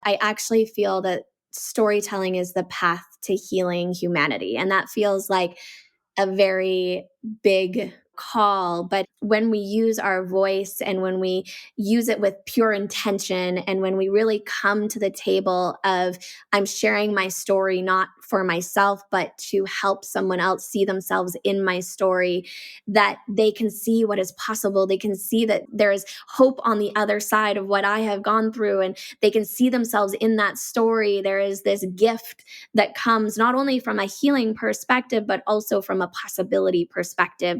I actually feel that storytelling is the path to healing humanity. And that feels like a very big call. But when we use our voice and when we use it with pure intention, and when we really come to the table of, I'm sharing my story not for myself, but to help someone else see themselves in my story, that they can see what is possible. They can see that there is hope on the other side of what I have gone through, and they can see themselves in that story. There is this gift that comes not only from a healing perspective, but also from a possibility perspective.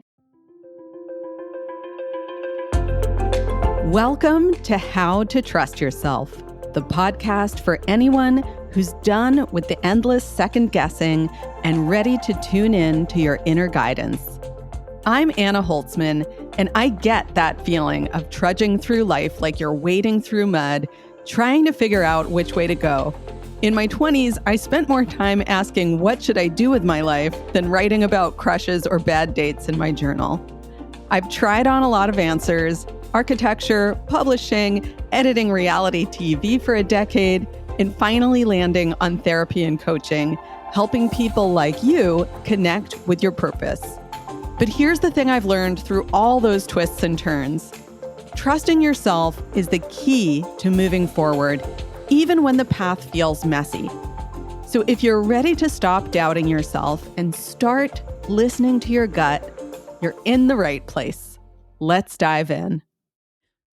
Welcome to How to Trust Yourself, the podcast for anyone who's done with the endless second guessing and ready to tune in to your inner guidance. I'm Anna Holtzman, and I get that feeling of trudging through life like you're wading through mud, trying to figure out which way to go. In my 20s, I spent more time asking what should I do with my life than writing about crushes or bad dates in my journal. I've tried on a lot of answers: architecture, publishing, editing reality TV for a decade, and finally landing on therapy and coaching, helping people like you connect with your purpose. But here's the thing I've learned through all those twists and turns. Trusting yourself is the key to moving forward, even when the path feels messy. So if you're ready to stop doubting yourself and start listening to your gut, you're in the right place. Let's dive in.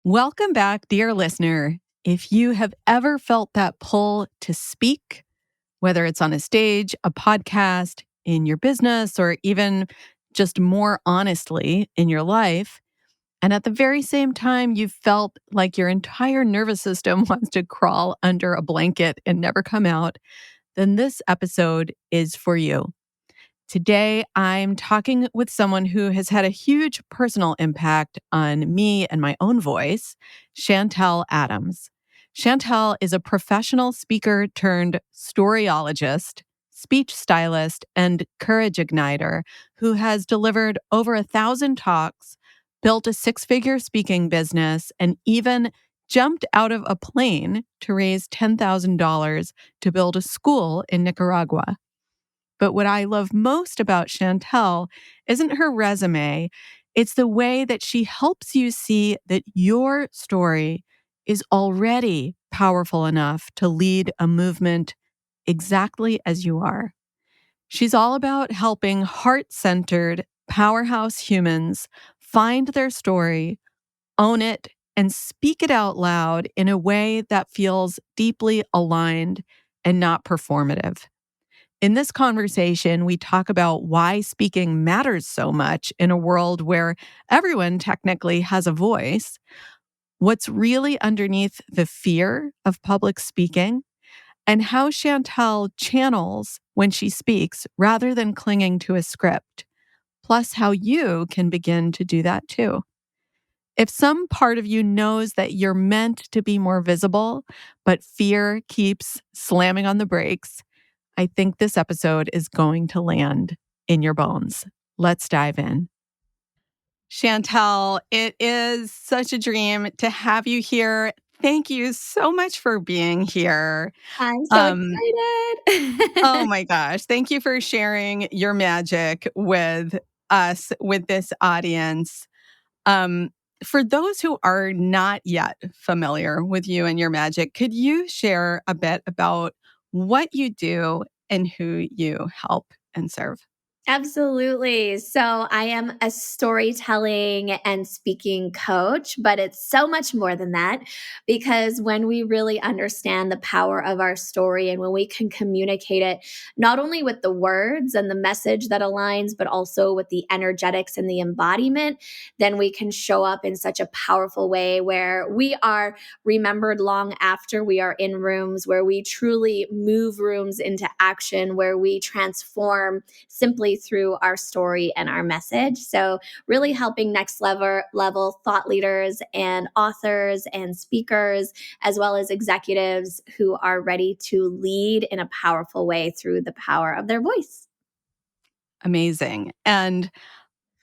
Welcome back, dear listener. If you have ever felt that pull to speak, whether it's on a stage, a podcast, in your business, or even just more honestly in your life, and at the very same time you felt like your entire nervous system wants to crawl under a blanket and never come out, then this episode is for you. Today, I'm talking with someone who has had a huge personal impact on me and my own voice, Chantelle Adams. Chantelle is a professional speaker turned storyologist, speech stylist, and courage igniter who has delivered over 1,000 talks, built a six-figure speaking business, and even jumped out of a plane to raise $10,000 to build a school in Nicaragua. But what I love most about Chantelle isn't her resume. It's the way that she helps you see that your story is already powerful enough to lead a movement exactly as you are. She's all about helping heart-centered, powerhouse humans find their story, own it, and speak it out loud in a way that feels deeply aligned and not performative. In this conversation, we talk about why speaking matters so much in a world where everyone technically has a voice, what's really underneath the fear of public speaking, and how Chantelle channels when she speaks rather than clinging to a script, plus how you can begin to do that too. If some part of you knows that you're meant to be more visible, but fear keeps slamming on the brakes, I think this episode is going to land in your bones. Let's dive in. Chantelle, it is such a dream to have you here. Thank you so much for being here. I'm so Um, oh excited. my gosh. Thank you for sharing your magic with us, with this audience. Um, for those who are not yet familiar with you and your magic, could you share a bit about what you do and who you help and serve? Absolutely. So I am a storytelling and speaking coach, but it's so much more than that, because when we really understand the power of our story and when we can communicate it, not only with the words and the message that aligns, but also with the energetics and the embodiment, then we can show up in such a powerful way where we are remembered long after we are in rooms, where we truly move rooms into action, where we transform simply through our story and our message. So really helping next level thought leaders and authors and speakers, as well as executives who are ready to lead in a powerful way through the power of their voice. Amazing. And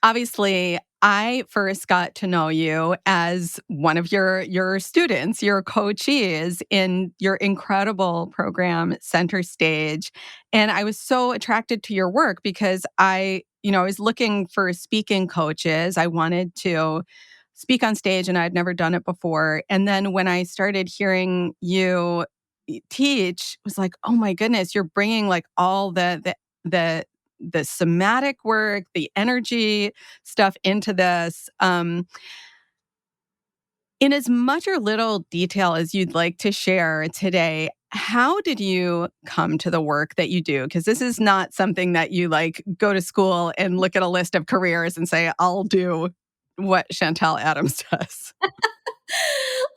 obviously, I first got to know you as one of your students, your coachees in your incredible program, Center Stage. And I was so attracted to your work because I was looking for speaking coaches. I wanted to speak on stage and I'd never done it before. And then when I started hearing you teach, it was like, oh my goodness, you're bringing like all the the somatic work, the energy stuff into this. In as much or little detail as you'd like to share today, how did you come to the work that you do? Because this is not something that you like go to school and look at a list of careers and say, I'll do what Chantelle Adams does.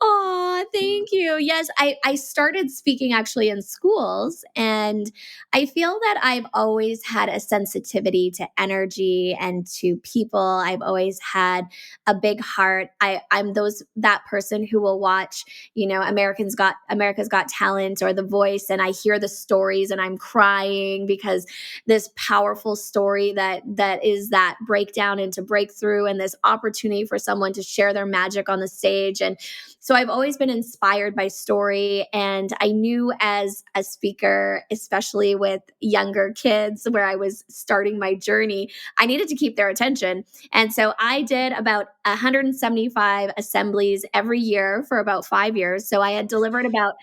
Oh, thank you. Yes, I started speaking actually in schools, and I feel that I've always had a sensitivity to energy and to people. I've always had a big heart. I'm that person who will watch, America's Got Talent or The Voice, and I hear the stories and I'm crying because this powerful story that is that breakdown into breakthrough and this opportunity for someone to share their magic on the stage. And so I've always been inspired by story. And I knew as a speaker, especially with younger kids where I was starting my journey, I needed to keep their attention. And so I did about 175 assemblies every year for about 5 years. So I had delivered about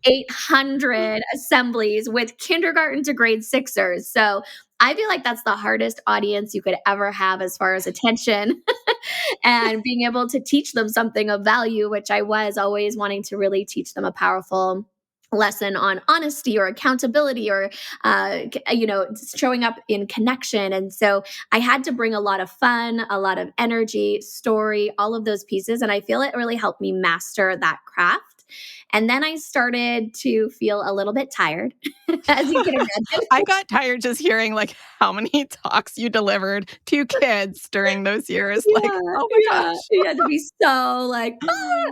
800 assemblies with kindergarten to grade sixers. So I feel like that's the hardest audience you could ever have as far as attention and being able to teach them something of value, which I was always wanting to really teach them a powerful lesson on honesty or accountability or showing up in connection. And so I had to bring a lot of fun, a lot of energy, story, all of those pieces, and I feel it really helped me master that craft. And then I started to feel a little bit tired, as you can imagine. I got tired just hearing like how many talks you delivered to kids during those years. Like, Yeah, oh my yeah, gosh. you had to be so like, "Ah!"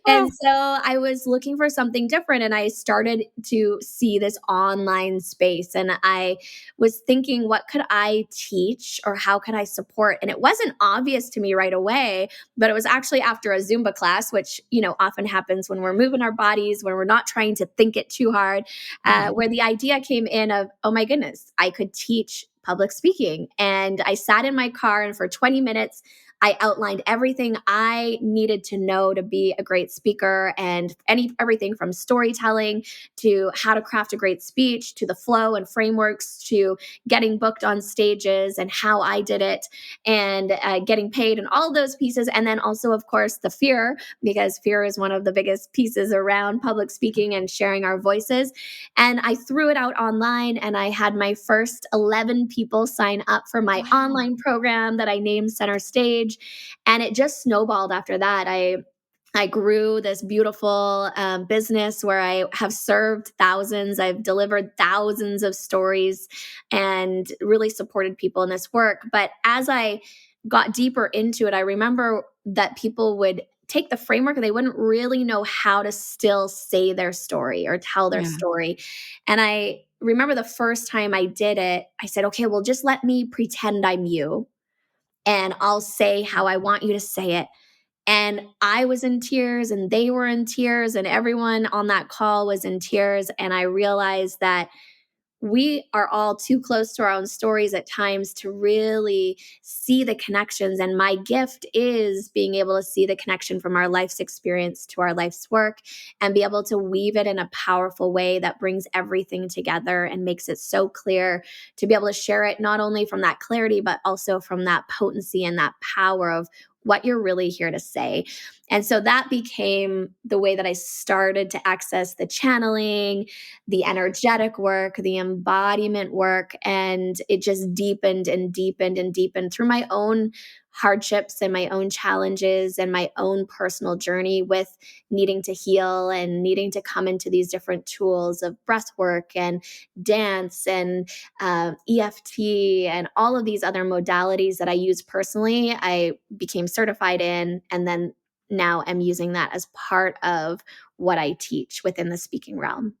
And Oh, so I was looking for something different, and I started to see this online space, and I was thinking, what could I teach or how could I support? And it wasn't obvious to me right away, but it was actually after a Zumba class, which, often happens when we're moving our bodies, when we're not trying to think it too hard, yeah. where the idea came in of, oh my goodness, I could teach public speaking. And I sat in my car, and for 20 minutes, I outlined everything I needed to know to be a great speaker, and everything from storytelling to how to craft a great speech to the flow and frameworks to getting booked on stages and how I did it, and getting paid and all those pieces. And then also, of course, the fear, because fear is one of the biggest pieces around public speaking and sharing our voices. And I threw it out online, and I had my first 11 people sign up for my Wow. online program that I named Center Stage. And it just snowballed after that. I grew this beautiful business where I have served thousands. I've delivered thousands of stories and really supported people in this work. But as I got deeper into it, I remember that people would take the framework and they wouldn't really know how to still say their story or tell their Yeah. story. And I remember the first time I did it, I said, okay, well, just let me pretend I'm you and I'll say how I want you to say it. And I was in tears, and they were in tears, and everyone on that call was in tears. And I realized that we are all too close to our own stories at times to really see the connections. And my gift is being able to see the connection from our life's experience to our life's work and be able to weave it in a powerful way that brings everything together and makes it so clear to be able to share it, not only from that clarity, but also from that potency and that power of what you're really here to say. And so that became the way that I started to access the channeling, the energetic work, the embodiment work. And it just deepened and deepened and deepened through my own hardships and my own challenges and my own personal journey with needing to heal and needing to come into these different tools of breath work and dance and EFT and all of these other modalities that I use personally. I became certified in, and then now I'm using that as part of what I teach within the speaking realm.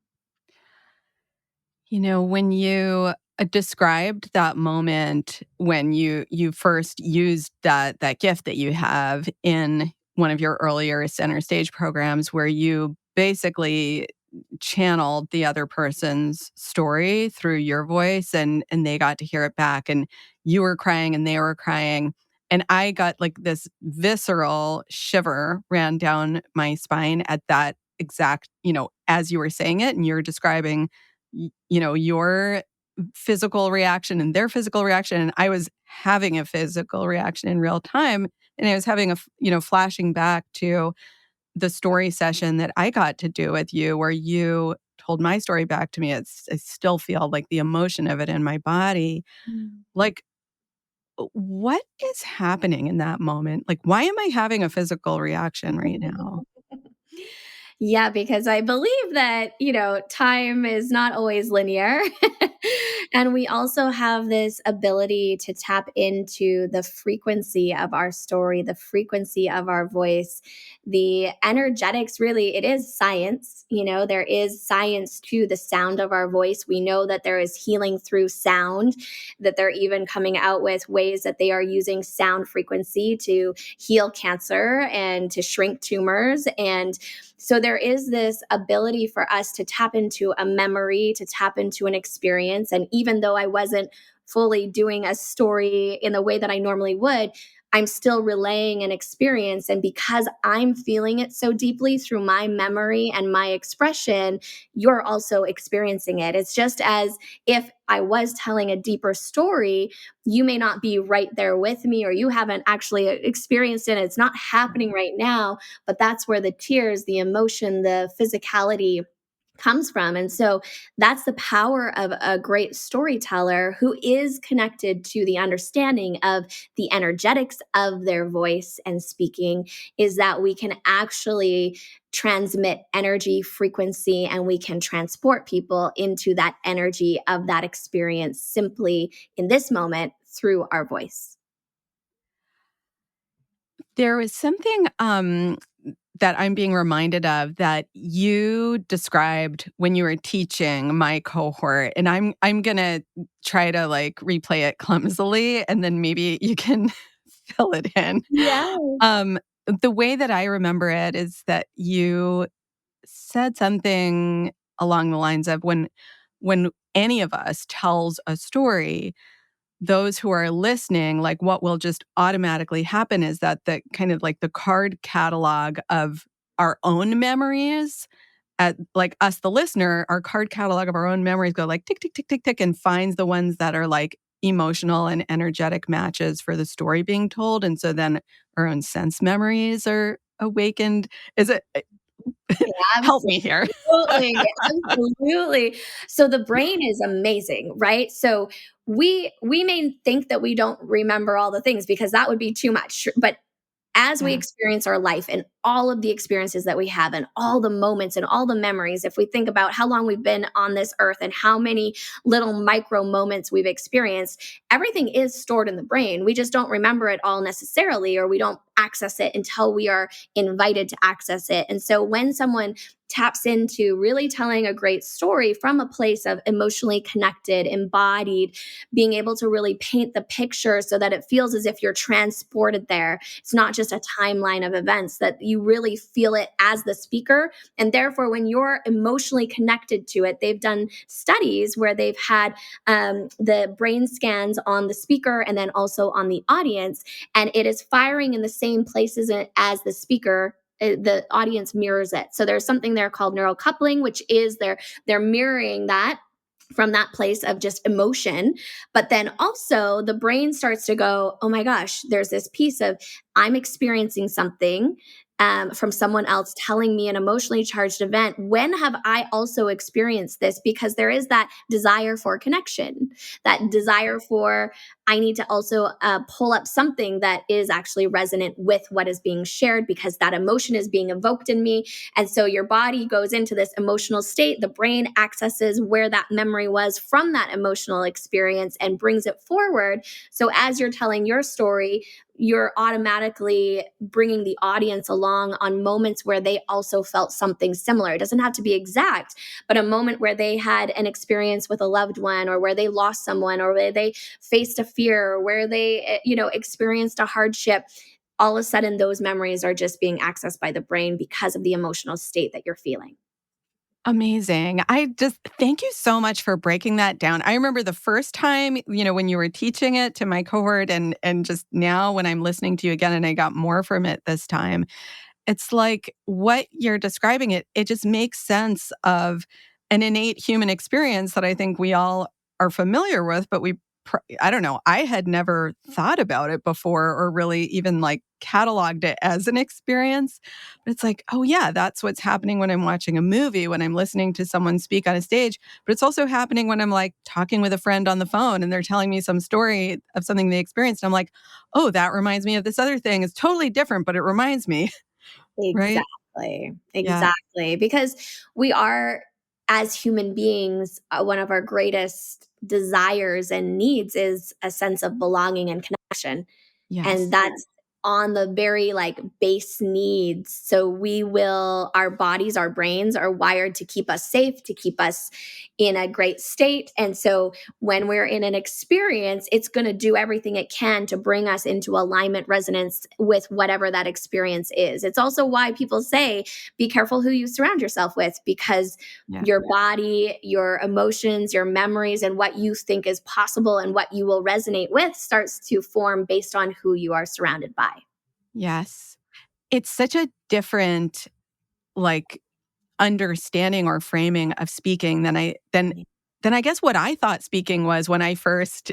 When you described that moment when you first used that gift that you have in one of your earlier center stage programs, where you basically channeled the other person's story through your voice, and they got to hear it back, and you were crying and they were crying, and I got like this visceral shiver ran down my spine at that exact, as you were saying it and you're describing your physical reaction and their physical reaction, and I was having a physical reaction in real time, and I was having flashing back to the story session that I got to do with you, where you told my story back to me. I still feel like the emotion of it in my body. Mm. Like, what is happening in that moment? Like, why am I having a physical reaction right now? Yeah, because I believe that, time is not always linear. And we also have this ability to tap into the frequency of our story, the frequency of our voice, the energetics. Really, it is science. There is science to the sound of our voice. We know that there is healing through sound, that they're even coming out with ways that they are using sound frequency to heal cancer and to shrink tumors. And so there is this ability for us to tap into a memory, to tap into an experience. And even though I wasn't fully doing a story in the way that I normally would, I'm still relaying an experience. And because I'm feeling it so deeply through my memory and my expression, you're also experiencing it. It's just as if I was telling a deeper story, you may not be right there with me, or you haven't actually experienced it. It's not happening right now, but that's where the tears, the emotion, the physicality comes from. And so that's the power of a great storyteller who is connected to the understanding of the energetics of their voice and speaking, is that we can actually transmit energy frequency, and we can transport people into that energy of that experience simply in this moment through our voice. There was something that I'm being reminded of that you described when you were teaching my cohort, and I'm gonna try to like replay it clumsily, and then maybe you can fill it in. Yeah. Um, the way that I remember it is that you said something along the lines of when any of us tells a story, those who are listening, like what will just automatically happen is that the kind of like the card catalog of our own memories, at like us, the listener, our card catalog of our own memories go like tick, tick, tick, tick, tick, and finds the ones that are like emotional and energetic matches for the story being told. And so then our own sense memories are awakened. Is it, help me here. Absolutely, absolutely. So the brain is amazing, right? So we may think that we don't remember all the things because that would be too much, but as we Yeah. experience our life and all of the experiences that we have and all the moments and all the memories, if we think about how long we've been on this earth and how many little micro moments we've experienced, everything is stored in the brain. We just don't remember it all necessarily, or we don't access it until we are invited to access it. And so when someone taps into really telling a great story from a place of emotionally connected, embodied, being able to really paint the picture so that it feels as if you're transported there. It's not just a timeline of events, that you really feel it as the speaker. And therefore, when you're emotionally connected to it, they've done studies where they've had the brain scans on the speaker and then also on the audience, and it is firing in the same places as the speaker. The audience mirrors it. So there's something there called neural coupling, which is they're mirroring that from that place of just emotion. But then also the brain starts to go, oh my gosh, there's this piece of I'm experiencing something from someone else telling me an emotionally charged event. When have I also experienced this? Because there is that desire for connection, that desire for, I need to also pull up something that is actually resonant with what is being shared because that emotion is being evoked in me. And so your body goes into this emotional state. The brain accesses where that memory was from that emotional experience and brings it forward. So as you're telling your story, you're automatically bringing the audience along on moments where they also felt something similar. It doesn't have to be exact, but a moment where they had an experience with a loved one, or where they lost someone, or where they faced a fear, or where they, experienced a hardship. All of a sudden, those memories are just being accessed by the brain because of the emotional state that you're feeling. Amazing. I just thank you so much for breaking that down. I remember the first time, when you were teaching it to my cohort and just now when I'm listening to you again and I got more from it this time. It's like what you're describing it just makes sense of an innate human experience that I think we all are familiar with, but I don't know, I had never thought about it before or really even like cataloged it as an experience. But it's like, oh yeah, that's what's happening when I'm watching a movie, when I'm listening to someone speak on a stage, but it's also happening when I'm like talking with a friend on the phone and they're telling me some story of something they experienced. I'm like, oh, that reminds me of this other thing. It's totally different, but it reminds me, right? Exactly. Yeah. Exactly. Because we are, as human beings, one of our greatest desires and needs is a sense of belonging and connection. And Yes. that's on the very like base needs. So our bodies, our brains are wired to keep us safe, to keep us in a great state. And so when we're in an experience, it's going to do everything it can to bring us into alignment, resonance with whatever that experience is. It's also why people say, be careful who you surround yourself with, because Yeah. your body, your emotions, your memories, and what you think is possible and what you will resonate with starts to form based on who you are surrounded by. Yes. It's such a different, like, understanding or framing of speaking than I guess what I thought speaking was when I first,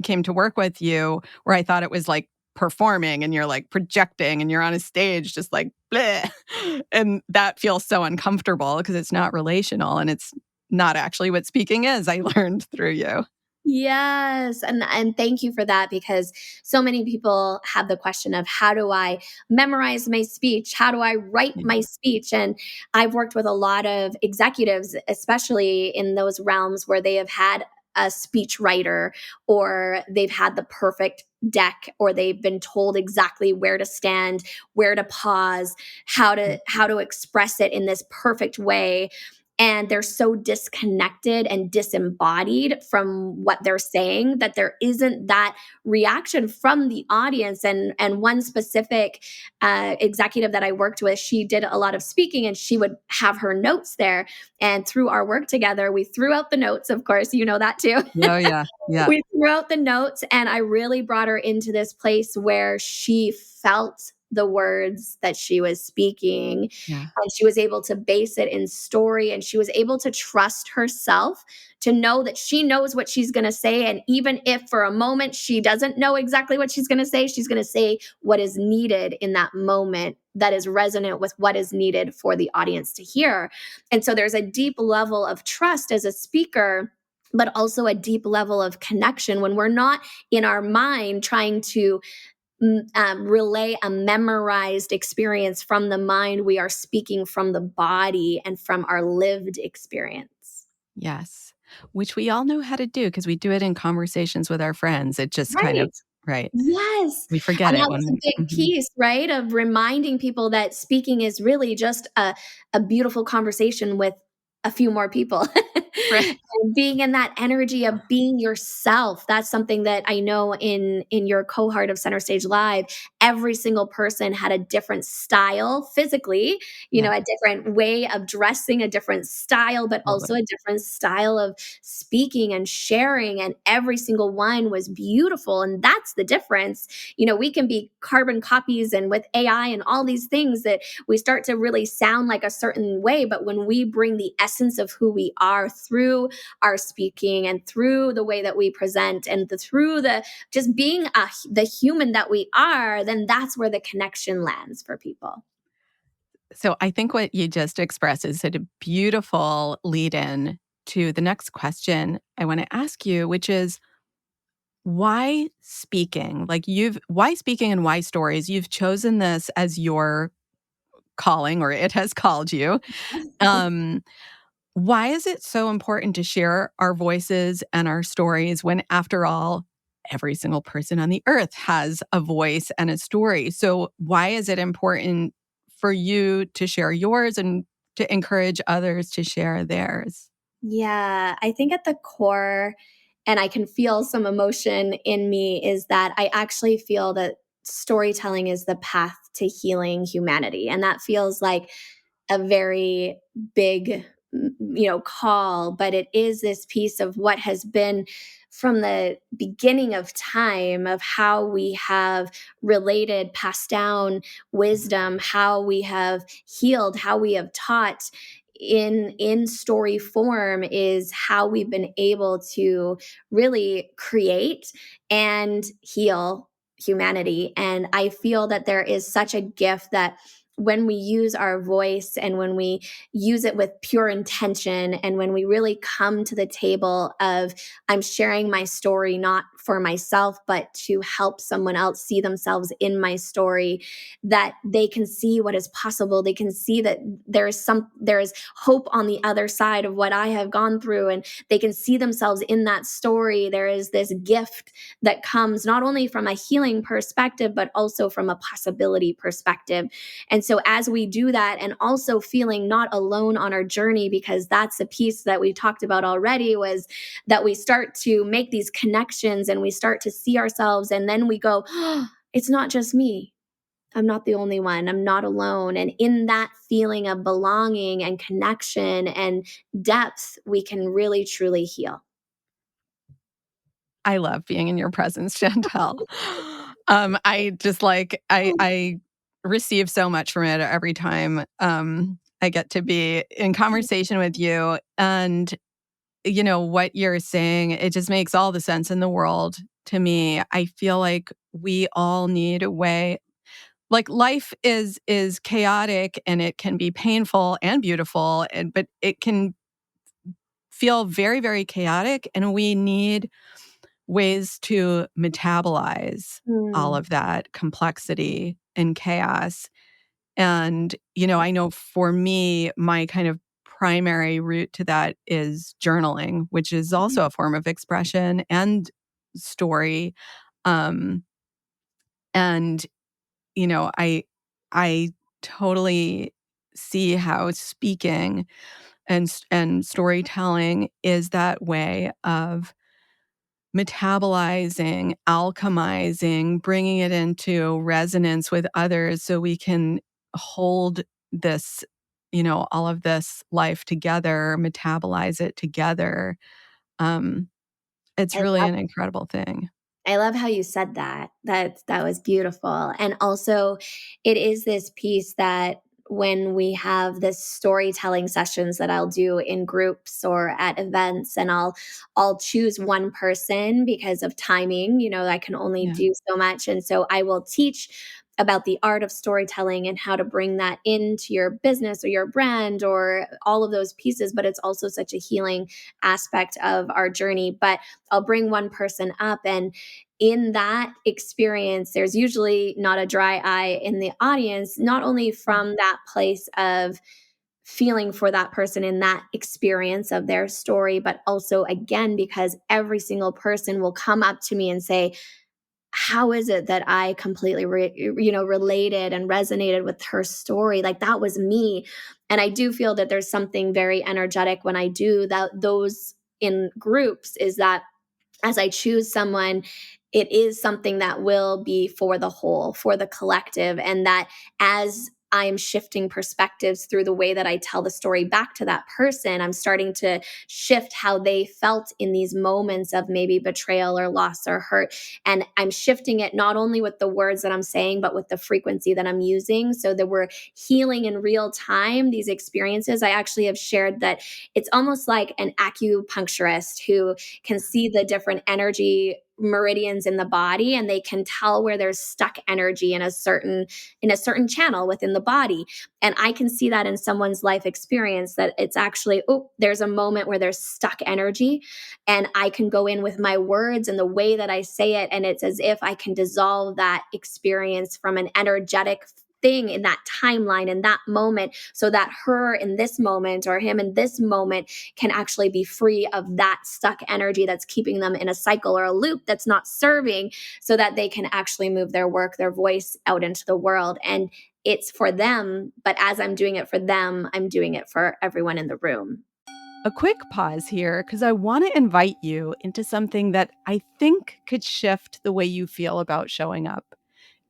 came to work with you, where I thought it was like performing and you're like projecting and you're on a stage just like bleh. And that feels so uncomfortable because it's not relational and it's not actually what speaking is. I learned through you. Yes, and thank you for that, because so many people have the question of, how do I memorize my speech? How do I write Yeah. my speech? And I've worked with a lot of executives, especially in those realms where they have had a speech writer, or they've had the perfect deck, or they've been told exactly where to stand, where to pause, how to express it in this perfect way, and they're so disconnected and disembodied from what they're saying that there isn't that reaction from the audience. And one specific executive that I worked with, she did a lot of speaking, and she would have her notes there, and through our work together we threw out the notes. Of course, you know that too. Oh, yeah. Yeah. We threw out the notes, and I really brought her into this place where she felt the words that she was speaking, Yeah. and she was able to base it in story, and she was able to trust herself to know that she knows what she's going to say. And even if for a moment she doesn't know exactly what she's going to say, she's going to say what is needed in that moment that is resonant with what is needed for the audience to hear. And so there's a deep level of trust as a speaker, but also a deep level of connection when we're not in our mind trying to relay a memorized experience from the mind. We are speaking from the body and from our lived experience. Yes. Which we all know how to do because we do it in conversations with our friends. It just kind of Right. right. Yes. We forget And it that when was a we big mhm. piece, right? Of reminding people that speaking is really just a beautiful conversation with a few more people. Right. And being in that energy of being yourself. That's something that I know in your cohort of Center Stage Live, every single person had a different style physically, Yeah, a different way of dressing, a different style, but also totally. a different style of speaking and sharing. And every single one was beautiful. And that's the difference. We can be carbon copies, and with AI and all these things, that we start to really sound like a certain way. But when we bring the essence of who we are through our speaking, and through the way that we present, and through the just being the human that we are, then that's where the connection lands for people. So I think what you just expressed is a beautiful lead in to the next question I want to ask you, which is why speaking? Why speaking and why stories? You've chosen this as your calling or it has called you. Um, why is it so important to share our voices and our stories when after all every single person on the earth has a voice and a story. So why is it important for you to share yours and to encourage others to share theirs? Yeah, I think at the core, and I can feel some emotion in me, is that I actually feel that storytelling is the path to healing humanity. And that feels like a very big, call, but it is this piece of what has been from the beginning of time of how we have related, passed down wisdom, how we have healed, how we have taught in story form is how we've been able to really create and heal humanity. And I feel that there is such a gift that when we use our voice and when we use it with pure intention and when we really come to the table of I'm sharing my story not for myself but to help someone else see themselves in my story, that they can see what is possible. They can see that there is hope on the other side of what I have gone through, and they can see themselves in that story. There is this gift that comes not only from a healing perspective but also from a possibility perspective. And so as we do that, and also feeling not alone on our journey, because that's the piece that we talked about already, was that we start to make these connections and we start to see ourselves, and then we go, oh, it's not just me. I'm not the only one. I'm not alone. And in that feeling of belonging and connection and depth, we can really truly heal. I love being in your presence, Chantel. I just like I receive so much from it every time I get to be in conversation with you. And what you're saying, it just makes all the sense in the world to me. I feel like we all need a way. Like life is chaotic and it can be painful and beautiful, but it can feel very, very chaotic, and we need ways to metabolize all Mm. of that complexity and chaos. And, I know for me, my kind of primary route to that is journaling, which is also a form of expression and story. Um, and, I totally see how speaking and storytelling is that way of metabolizing, alchemizing, bringing it into resonance with others so we can hold this, all of this life together, metabolize it together. Um, it's I really love an incredible thing. I love how you said that. That was beautiful. And also it is this piece that when we have this storytelling sessions that I'll do in groups or at events, and I'll choose one person because of timing, I can only Yeah. do so much, and so I will teach about the art of storytelling and how to bring that into your business or your brand or all of those pieces, but it's also such a healing aspect of our journey. But I'll bring one person up, and in that experience, there's usually not a dry eye in the audience, not only from that place of feeling for that person in that experience of their story, but also, again, because every single person will come up to me and say, how is it that I completely related and resonated with her story? Like that was me. And I do feel that there's something very energetic when I do that, those in groups, is that as I choose someone, it is something that will be for the whole, for the collective. And that as I'm shifting perspectives through the way that I tell the story back to that person, I'm starting to shift how they felt in these moments of maybe betrayal or loss or hurt. And I'm shifting it not only with the words that I'm saying, but with the frequency that I'm using. So that we're healing in real time these experiences. I actually have shared that it's almost like an acupuncturist who can see the different energy meridians in the body, and they can tell where there's stuck energy in a certain channel within the body. And I can see that in someone's life experience, that it's actually, oh, there's a moment where there's stuck energy, and I can go in with my words and the way that I say it, and it's as if I can dissolve that experience from an energetic thing in that timeline in that moment, so that her in this moment or him in this moment can actually be free of that stuck energy that's keeping them in a cycle or a loop that's not serving, so that they can actually move their work, their voice out into the world. And it's for them, but as I'm doing it for them, I'm doing it for everyone in the room. A quick pause here because I want to invite you into something that I think could shift the way you feel about showing up.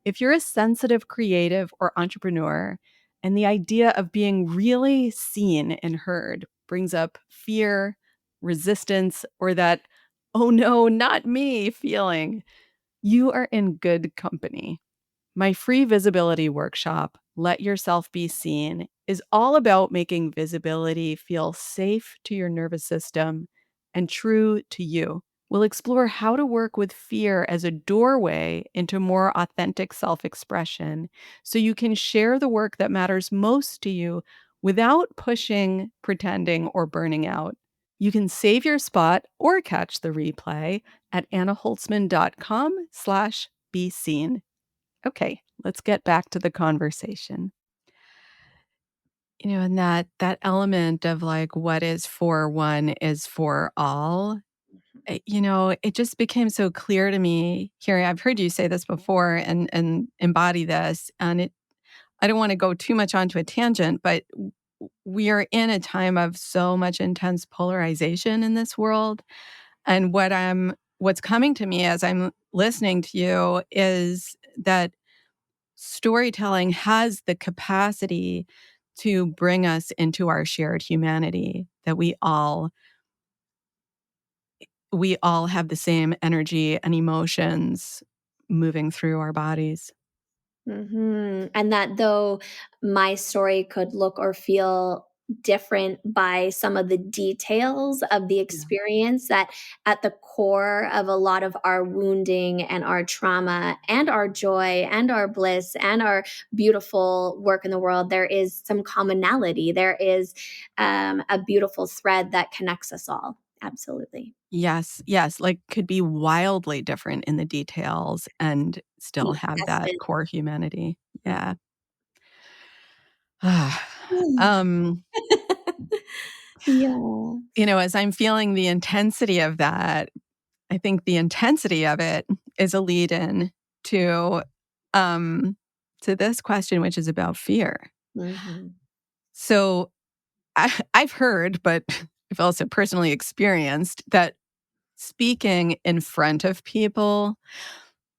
If you're a sensitive creative or entrepreneur, and the idea of being really seen and heard brings up fear, resistance, or that, oh no, not me feeling, you are in good company. My free visibility workshop, Let Yourself Be Seen, is all about making visibility feel safe to your nervous system and true to you. We'll explore how to work with fear as a doorway into more authentic self expression so you can share the work that matters most to you without pushing, pretending, or burning out. You can save your spot or catch the replay at annaholtzman.com/be seen. Okay, let's get back to the conversation. And that element of like what is for one is for all. It just became so clear to me here. I've heard you say this before and embody this, and I don't want to go too much onto a tangent, but we are in a time of so much intense polarization in this world. And what's coming to me as I'm listening to you is that storytelling has the capacity to bring us into our shared humanity, that we all have the same energy and emotions moving through our bodies. And that though my story could look or feel different by some of the details of the Yeah. experience, that at the core of a lot of our wounding and our trauma and our joy and our bliss and our beautiful work in the world, there is some commonality. There is a beautiful thread that connects us all. Absolutely. Yes, yes, like, could be wildly different in the details and still The have that essence. core humanity. Yeah. Yeah. Um, Yeah. as I'm feeling the intensity of that, I think the intensity of it is a lead in to, um, to this question, which is about fear. Mhm. So I've heard, but I've also personally experienced that speaking in front of people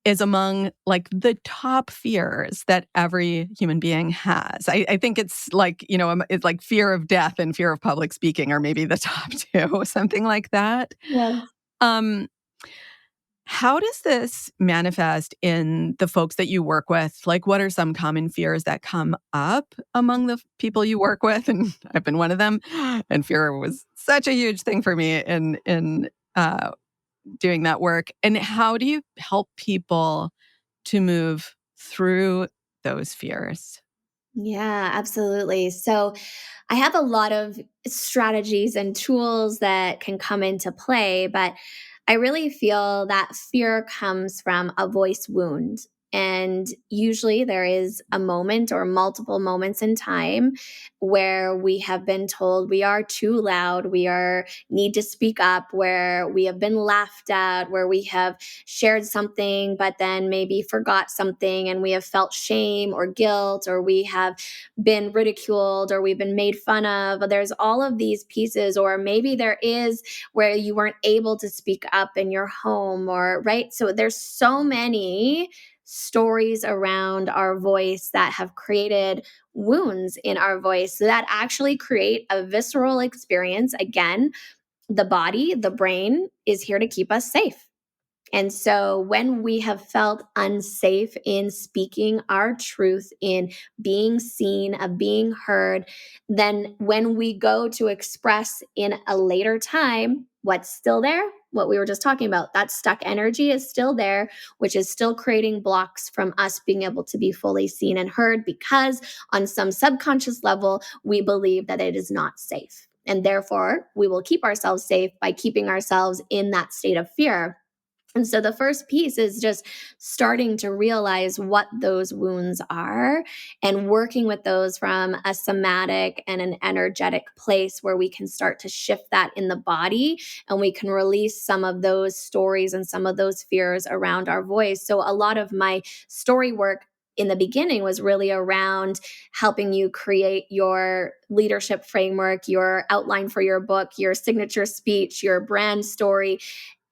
is among like the top fears that every human being has. I think it's like, it's like fear of death and fear of public speaking, or maybe the top two, something like that. Yes. Um, how does this manifest in the folks that you work with? Like, what are some common fears that come up among the people you work with? And I've been one of them. And fear was such a huge thing for me in doing that work. And how do you help people to move through those fears? Yeah, absolutely. So I have a lot of strategies and tools that can come into play, but I really feel that fear comes from a voice wound. And usually there is a moment or multiple moments in time where we have been told we are too loud, we are need to speak up, where we have been laughed at, where we have shared something but then maybe forgot something and we have felt shame or guilt, or we have been ridiculed or we've been made fun of. There's all of these pieces, or maybe there is where you weren't able to speak up in your home, or right. So there's so many stories around our voice that have created wounds in our voice that actually create a visceral experience. Again, the body, the brain is here to keep us safe. And so when we have felt unsafe in speaking our truth, in being seen, of being heard, then when we go to express in a later time, what's still there? What we were just talking about, that stuck energy is still there, which is still creating blocks from us being able to be fully seen and heard, because on some subconscious level, we believe that it is not safe. And therefore, we will keep ourselves safe by keeping ourselves in that state of fear. And so the first piece is just starting to realize what those wounds are and working with those from a somatic and an energetic place where we can start to shift that in the body and we can release some of those stories and some of those fears around our voice. So a lot of my story work in the beginning was really around helping you create your leadership framework, your outline for your book, your signature speech, your brand story.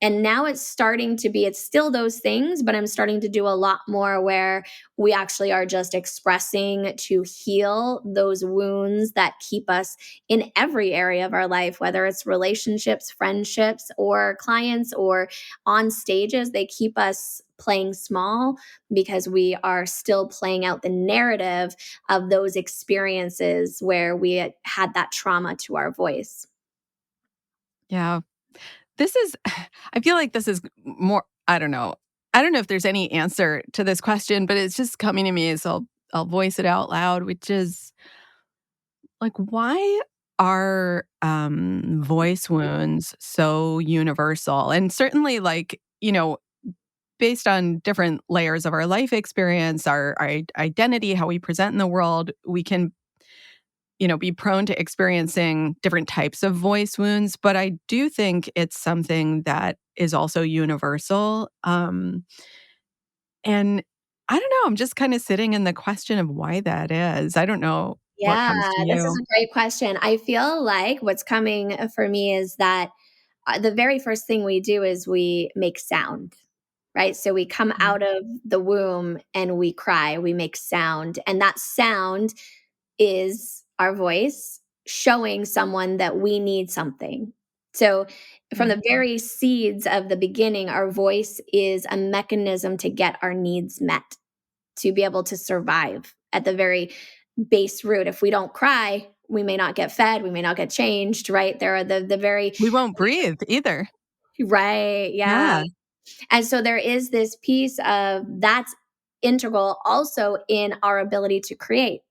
And now it's starting to be, it's still those things, but I'm starting to do a lot more where we actually are just expressing to heal those wounds that keep us in every area of our life, whether it's relationships, friendships, or clients, or on stages. They keep us playing small because we are still playing out the narrative of those experiences where we had that trauma to our voice. Yeah. This is I feel like this is more I don't know. I don't know if there's any answer to this question, but it's just coming to me, so I'll voice it out loud, which is like, why are, voice wounds so universal? And certainly, like, based on different layers of our life experience, our identity, how we present in the world, we can, be prone to experiencing different types of voice wounds. But I do think it's something that is also universal. And I don't know, I'm just kind of sitting in the question of why that is. I don't know what Yeah, comes to this is you. a great question. I feel like what's coming for me is that the very first thing we do is we make sound, right? So we come Yeah. out of the womb and we cry, we make sound. And that sound is our voice showing someone that we need something. So from Yeah. the very seeds of the beginning, our voice is a mechanism to get our needs met, to be able to survive at the very base root. If we don't cry, we may not get fed, we may not get changed, right? There are the very We won't breathe either. right, yeah. Yeah. And so there is this piece of that's integral also in our ability to create. Yeah.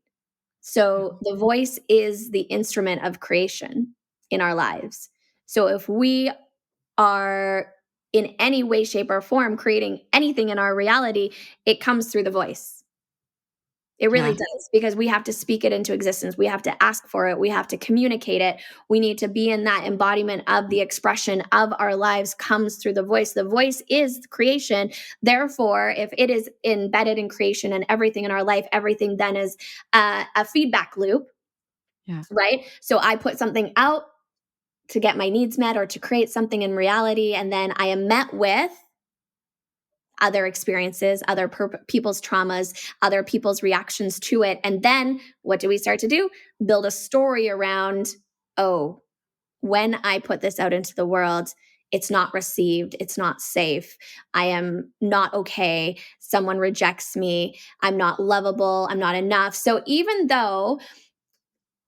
So the voice is the instrument of creation in our lives. So if we are in any way, shape, or form creating anything in our reality, it comes through the voice. It really Yeah. does because we have to speak it into existence. We have to ask for it. We have to communicate it. We need to be in that embodiment of the expression of our lives comes through the voice. The voice is creation. Therefore, if it is embedded in creation and everything in our life, everything then is a feedback loop, Yeah. right? So I put something out to get my needs met or to create something in reality, and then I am met with other experiences, other people's traumas, other people's reactions to it. And then what do we start to do? Build a story around, oh, when I put this out into the world, it's not received. It's not safe. I am not okay. Someone rejects me. I'm not lovable. I'm not enough. So even though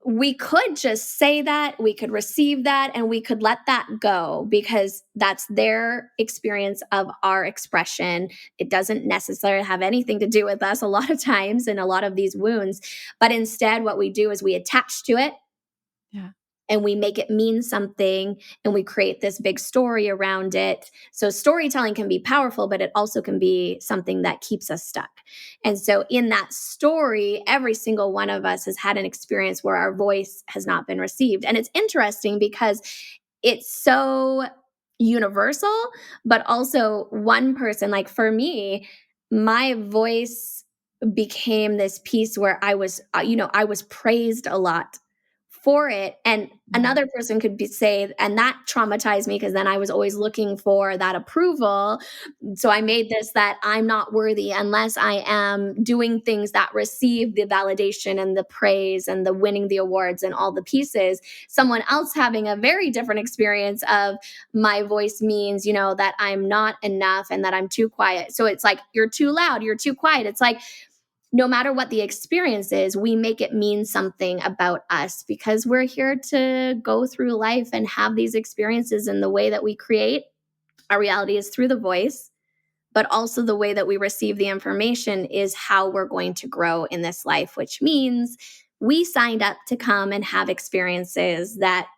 we could just say that, we could receive that, and we could let that go because that's their experience of our expression. It doesn't necessarily have anything to do with us a lot of times in a lot of these wounds. But instead, what we do is we attach to it Yeah. and we make it mean something and we create this big story around it. So storytelling can be powerful, but it also can be something that keeps us stuck. And so in that story, every single one of us has had an experience where our voice has not been received. And it's interesting because it's so universal, but also one person, like for me, my voice became this piece where I was, I was praised a lot for it. And Yeah. another person could be say, and that traumatized me because then I was always looking for that approval. So I made this that I'm not worthy unless I am doing things that receive the validation and the praise and the winning the awards and all the pieces. Someone else having a very different experience of my voice means, that I'm not enough and that I'm too quiet. So it's like, you're too loud, you're too quiet. It's like, no matter what the experience is, we make it mean something about us because we're here to go through life and have these experiences. And the way that we create our reality is through the voice, but also the way that we receive the information is how we're going to grow in this life, which means we signed up to come and have experiences that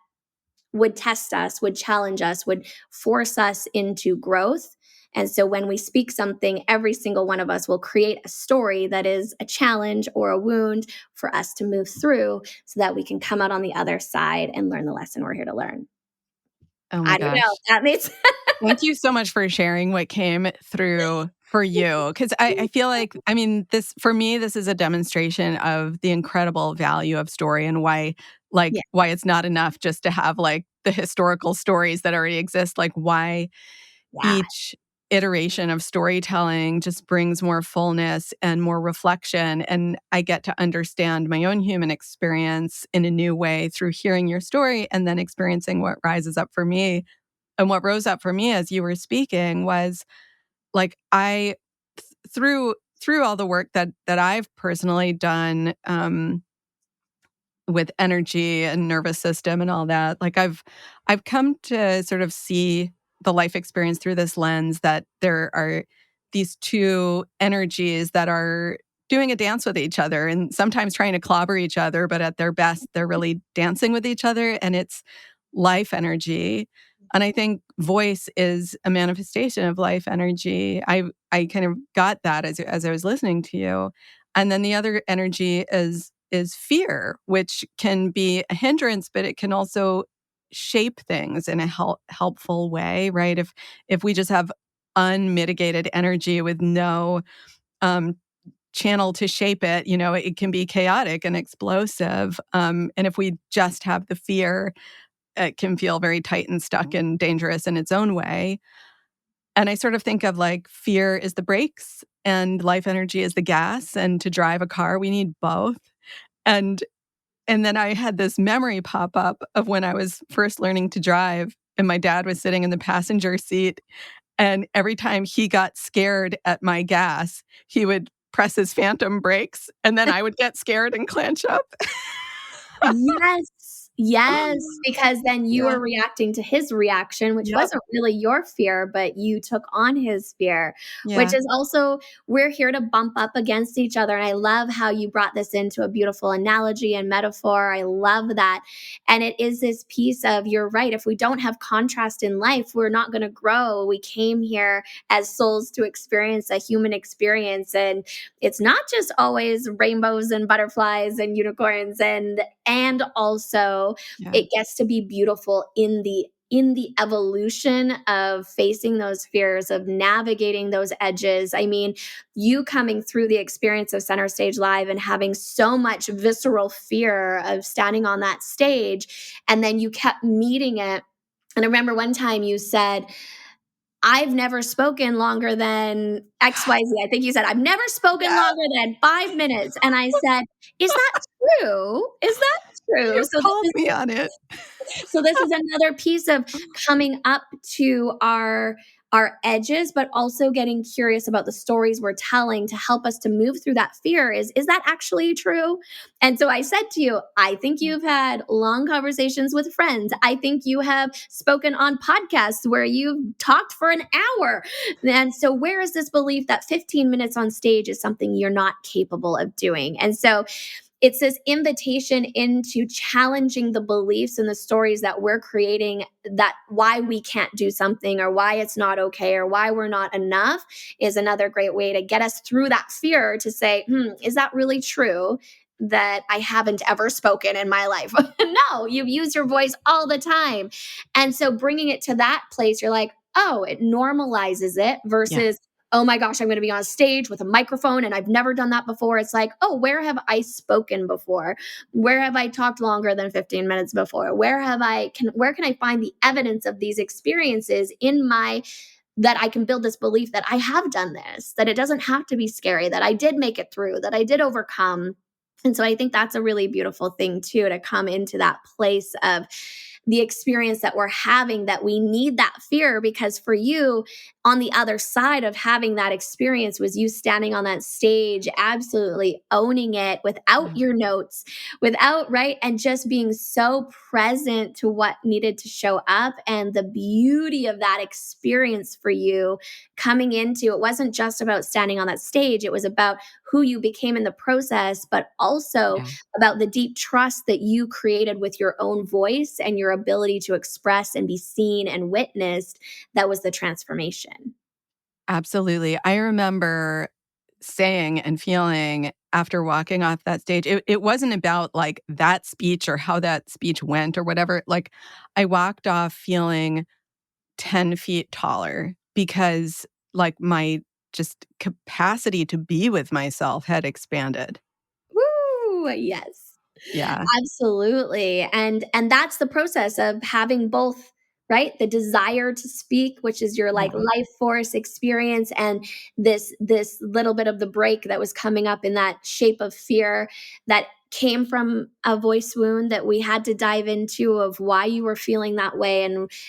would test us, would challenge us, would force us into growth. And so when we speak something, every single one of us will create a story that is a challenge or a wound for us to move through so that we can come out on the other side and learn the lesson we're here to learn. Oh my I don't know. gosh. That makes Thank you so much for sharing what came through for you. Because I feel like, I mean, this for me, this is a demonstration of the incredible value of story and why, yeah, why it's not enough just to have like the historical stories that already exist. Like, why yeah. each iteration of storytelling just brings more fullness and more reflection. And I get to understand my own human experience in a new way through hearing your story and then experiencing what rises up for me. And what rose up for me as you were speaking was like through all the work that I've personally done with energy and nervous system and all that, like I've come to sort of see the life experience through this lens that there are these two energies that are doing a dance with each other and sometimes trying to clobber each other, but at their best, they're really dancing with each other. And it's life energy. And I think voice is a manifestation of life energy. I kind of got that as I was listening to you. And then the other energy is fear, which can be a hindrance, but it can also shape things in a helpful way, right? If we just have unmitigated energy with no um, channel to shape it, it can be chaotic and explosive. And if we just have the fear, it can feel very tight and stuck and dangerous in its own way. And I sort of think of like fear is the brakes and life energy is the gas. And to drive a car, we need both. And and then I had this memory pop up of when I was first learning to drive, and my dad was sitting in the passenger seat. And every time he got scared at my gas, he would press his phantom brakes, and then I would get scared and clench up. Yes. Yes, because then you Yeah. were reacting to his reaction, which Yep. wasn't really your fear, but you took on his fear, which Yeah. is also we're here to bump up against each other, and I love how you brought this into a beautiful analogy and metaphor. I love that, and it is this piece of you're right, if we don't have contrast in life, we're not gonna grow. We came here as souls to experience a human experience, and it's not just always rainbows and butterflies and unicorns and also Yeah. it gets to be beautiful in the evolution of facing those fears, of navigating those edges. I mean, you coming through the experience of Center Stage Live and having so much visceral fear of standing on that stage, and then you kept meeting it. And I remember one time you said, I've never spoken longer than XYZ. I think you said, I've never spoken Yeah. longer than 5 minutes. And I said, is that true? Is that true? You called me on it. So this is another piece of coming up to our edges, but also getting curious about the stories we're telling to help us to move through that fear. Is that actually true? And so I said to you, I think you've had long conversations with friends. I think you have spoken on podcasts where you've talked for an hour. And so where is this belief that 15 minutes on stage is something you're not capable of doing? And so it's this invitation into challenging the beliefs and the stories that we're creating, that why we can't do something or why it's not okay or why we're not enough is another great way to get us through that fear, to say, is that really true that I haven't ever spoken in my life? No, you've used your voice all the time. And so bringing it to that place, you're like, oh, it normalizes it Yeah. versus, oh my gosh, I'm going to be on stage with a microphone and I've never done that before. It's like, oh, where have I spoken before? Where have I talked longer than 15 minutes before? Where can I find the evidence of these experiences in my, that I can build this belief that I have done this, that it doesn't have to be scary, that I did make it through, that I did overcome. And so I think that's a really beautiful thing too, to come into that place of the experience that we're having, that we need that fear, because for you, on the other side of having that experience was you standing on that stage, absolutely owning it without Yeah. your notes, without, right? And just being so present to what needed to show up. And the beauty of that experience for you coming into it wasn't just about standing on that stage, it was about who you became in the process, but also Yeah. about the deep trust that you created with your own voice and your ability to express and be seen and witnessed. That was the transformation. Absolutely. I remember saying and feeling after walking off that stage, it wasn't about like that speech or how that speech went or whatever. Like I walked off feeling 10 feet taller because like my just capacity to be with myself had expanded. Woo! Yes. Yeah. Absolutely. And that's the process of having both, right? The desire to speak, which is your like Yeah. life force experience, and this little bit of the break that was coming up in that shape of fear that came from a voice wound that we had to dive into of why you were feeling that way,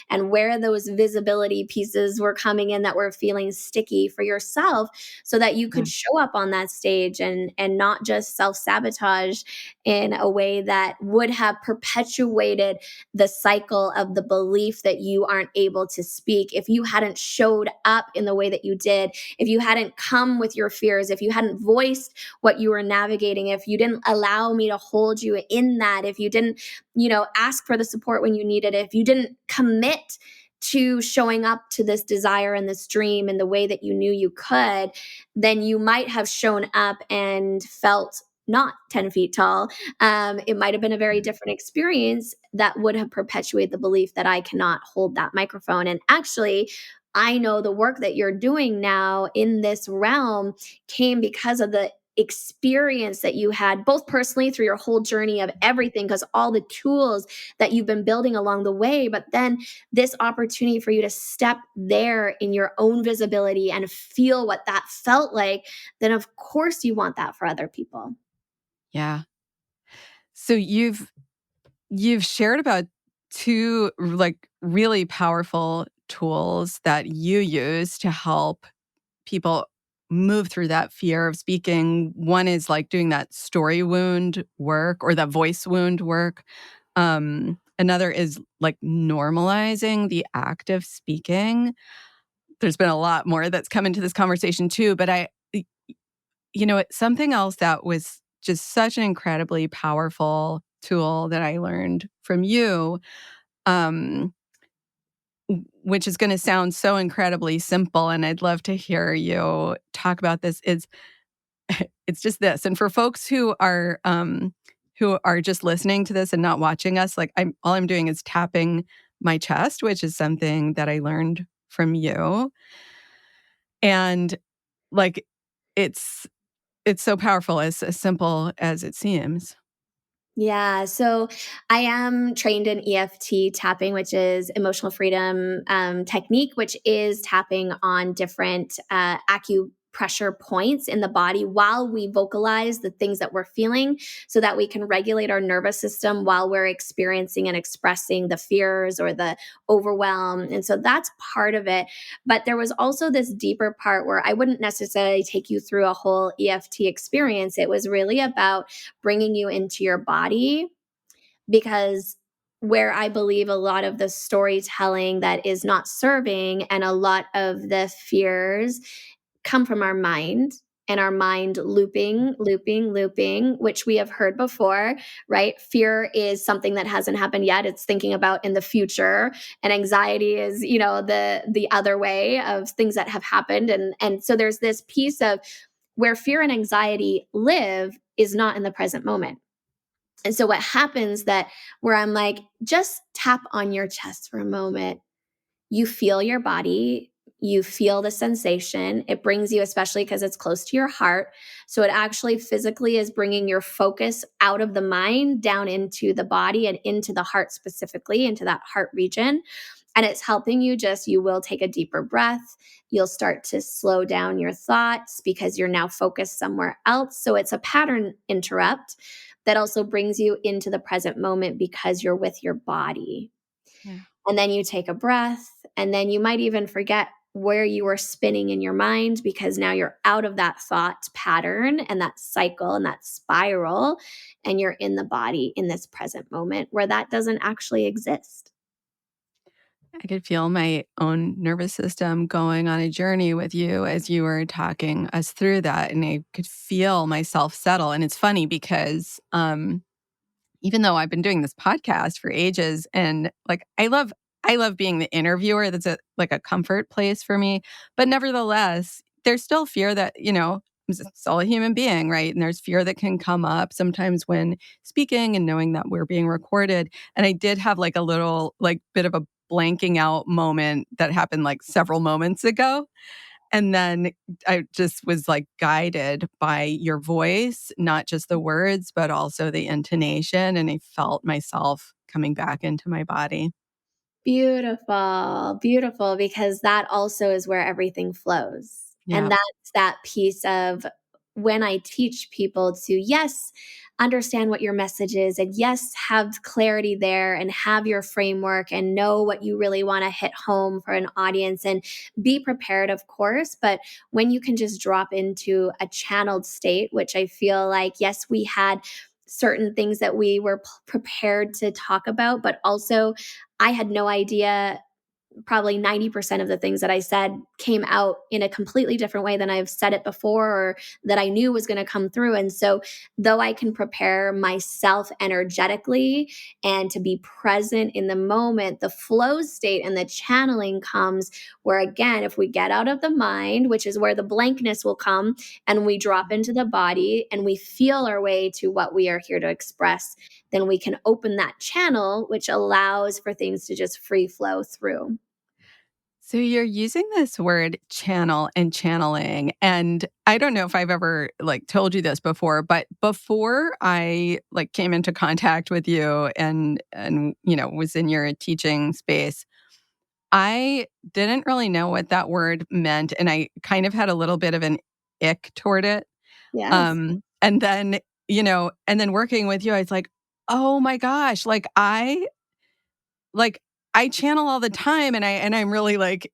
and where those visibility pieces were coming in that were feeling sticky for yourself, so that you Yeah. could show up on that stage and not just self-sabotage in a way that would have perpetuated the cycle of the belief that you aren't able to speak. If you hadn't showed up in the way that you did, if you hadn't come with your fears, if you hadn't voiced what you were navigating, if you didn't allow me to hold you in that, if you didn't, ask for the support when you needed it, if you didn't commit to showing up to this desire and this dream in the way that you knew you could, then you might have shown up and felt not 10 feet tall. It might have been a very different experience that would have perpetuated the belief that I cannot hold that microphone. And actually, I know the work that you're doing now in this realm came because of the experience that you had both personally through your whole journey of everything, because all the tools that you've been building along the way, but then this opportunity for you to step there in your own visibility and feel what that felt like, then of course you want that for other people. Yeah. So you've shared about two like really powerful tools that you use to help people move through that fear of speaking. One is like doing that story wound work or that voice wound work. Another is like normalizing the act of speaking. There's been a lot more that's come into this conversation too, but it's something else that was just such an incredibly powerful tool that I learned from you, um, which is going to sound so incredibly simple, and I'd love to hear you talk about this. Is it's just this, and for folks who are just listening to this and not watching us, like all I'm doing is tapping my chest, which is something that I learned from you, and like it's it's so powerful, as simple as it seems. Yeah, so I am trained in EFT tapping, which is emotional freedom technique, which is tapping on different acupressure points in the body while we vocalize the things that we're feeling, so that we can regulate our nervous system while we're experiencing and expressing the fears or the overwhelm. And so that's part of it. But there was also this deeper part where I wouldn't necessarily take you through a whole EFT experience. It was really about bringing you into your body, because where I believe a lot of the storytelling that is not serving and a lot of the fears come from our mind, and our mind looping, looping, looping, which we have heard before, right? Fear is something that hasn't happened yet. It's thinking about in the future. And anxiety is, the other way of things that have happened. And so there's this piece of where fear and anxiety live is not in the present moment. And so what happens that where I'm like, just tap on your chest for a moment. You feel your body, you feel the sensation. It brings you, especially because it's close to your heart. So it actually physically is bringing your focus out of the mind down into the body and into the heart, specifically into that heart region. And it's helping you will take a deeper breath. You'll start to slow down your thoughts because you're now focused somewhere else. So it's a pattern interrupt that also brings you into the present moment because you're with your body. Yeah. And then you take a breath, and then you might even forget where you were spinning in your mind, because now you're out of that thought pattern and that cycle and that spiral, and you're in the body in this present moment where that doesn't actually exist. I could feel my own nervous system going on a journey with you as you were talking us through that, and I could feel myself settle. And it's funny because even though I've been doing this podcast for ages and like I love I love being the interviewer. That's like a comfort place for me. But nevertheless, there's still fear that, I'm still a human being, right? And there's fear that can come up sometimes when speaking and knowing that we're being recorded. And I did have like a little, like, bit of a blanking out moment that happened like several moments ago. And then I just was like guided by your voice, not just the words, but also the intonation. And I felt myself coming back into my body. Beautiful, beautiful, because that also is where everything flows. And Yeah. that's that piece of when I teach people to, yes, understand what your message is, and yes, have clarity there and have your framework and know what you really want to hit home for an audience and be prepared, of course. But when you can just drop into a channeled state, which I feel like, yes, we had certain things that we were prepared to talk about, but also I had no idea. Probably 90% of the things that I said came out in a completely different way than I've said it before or that I knew was going to come through. And so, though I can prepare myself energetically and to be present in the moment, the flow state and the channeling comes where, again, if we get out of the mind, which is where the blankness will come, and we drop into the body and we feel our way to what we are here to express, then we can open that channel, which allows for things to just free flow through. So you're using this word channel and channeling, and I don't know if I've ever like told you this before, but before I like came into contact with you and was in your teaching space, I didn't really know what that word meant, and I kind of had a little bit of an ick toward it. Yes. And then, and then working with you, I was like, "Oh my gosh, like, I channel all the time, and I'm really, like,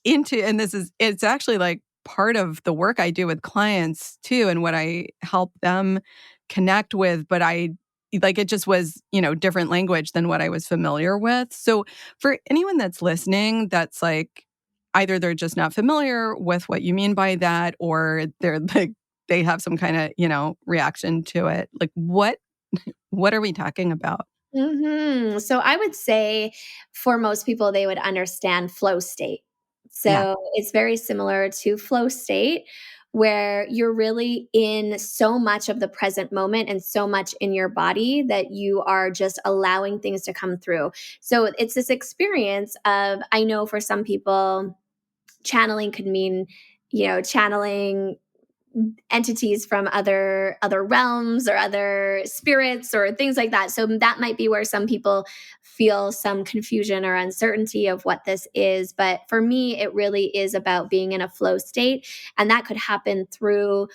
into, and it's actually, like, part of the work I do with clients too and what I help them connect with, but it just was, different language than what I was familiar with. So, for anyone that's listening that's, like, either they're just not familiar with what you mean by that, or they're, like, they have some kinda, reaction to it, like, what are we talking about? So I would say for most people, they would understand flow state. Yeah. So it's very similar to flow state, where you're really in so much of the present moment and so much in your body that you are just allowing things to come through. So it's this experience of, I know for some people, channeling could mean, channeling entities from other realms or other spirits or things like that. So that might be where some people feel some confusion or uncertainty of what this is, but for me it really is about being in a flow state, and that could happen through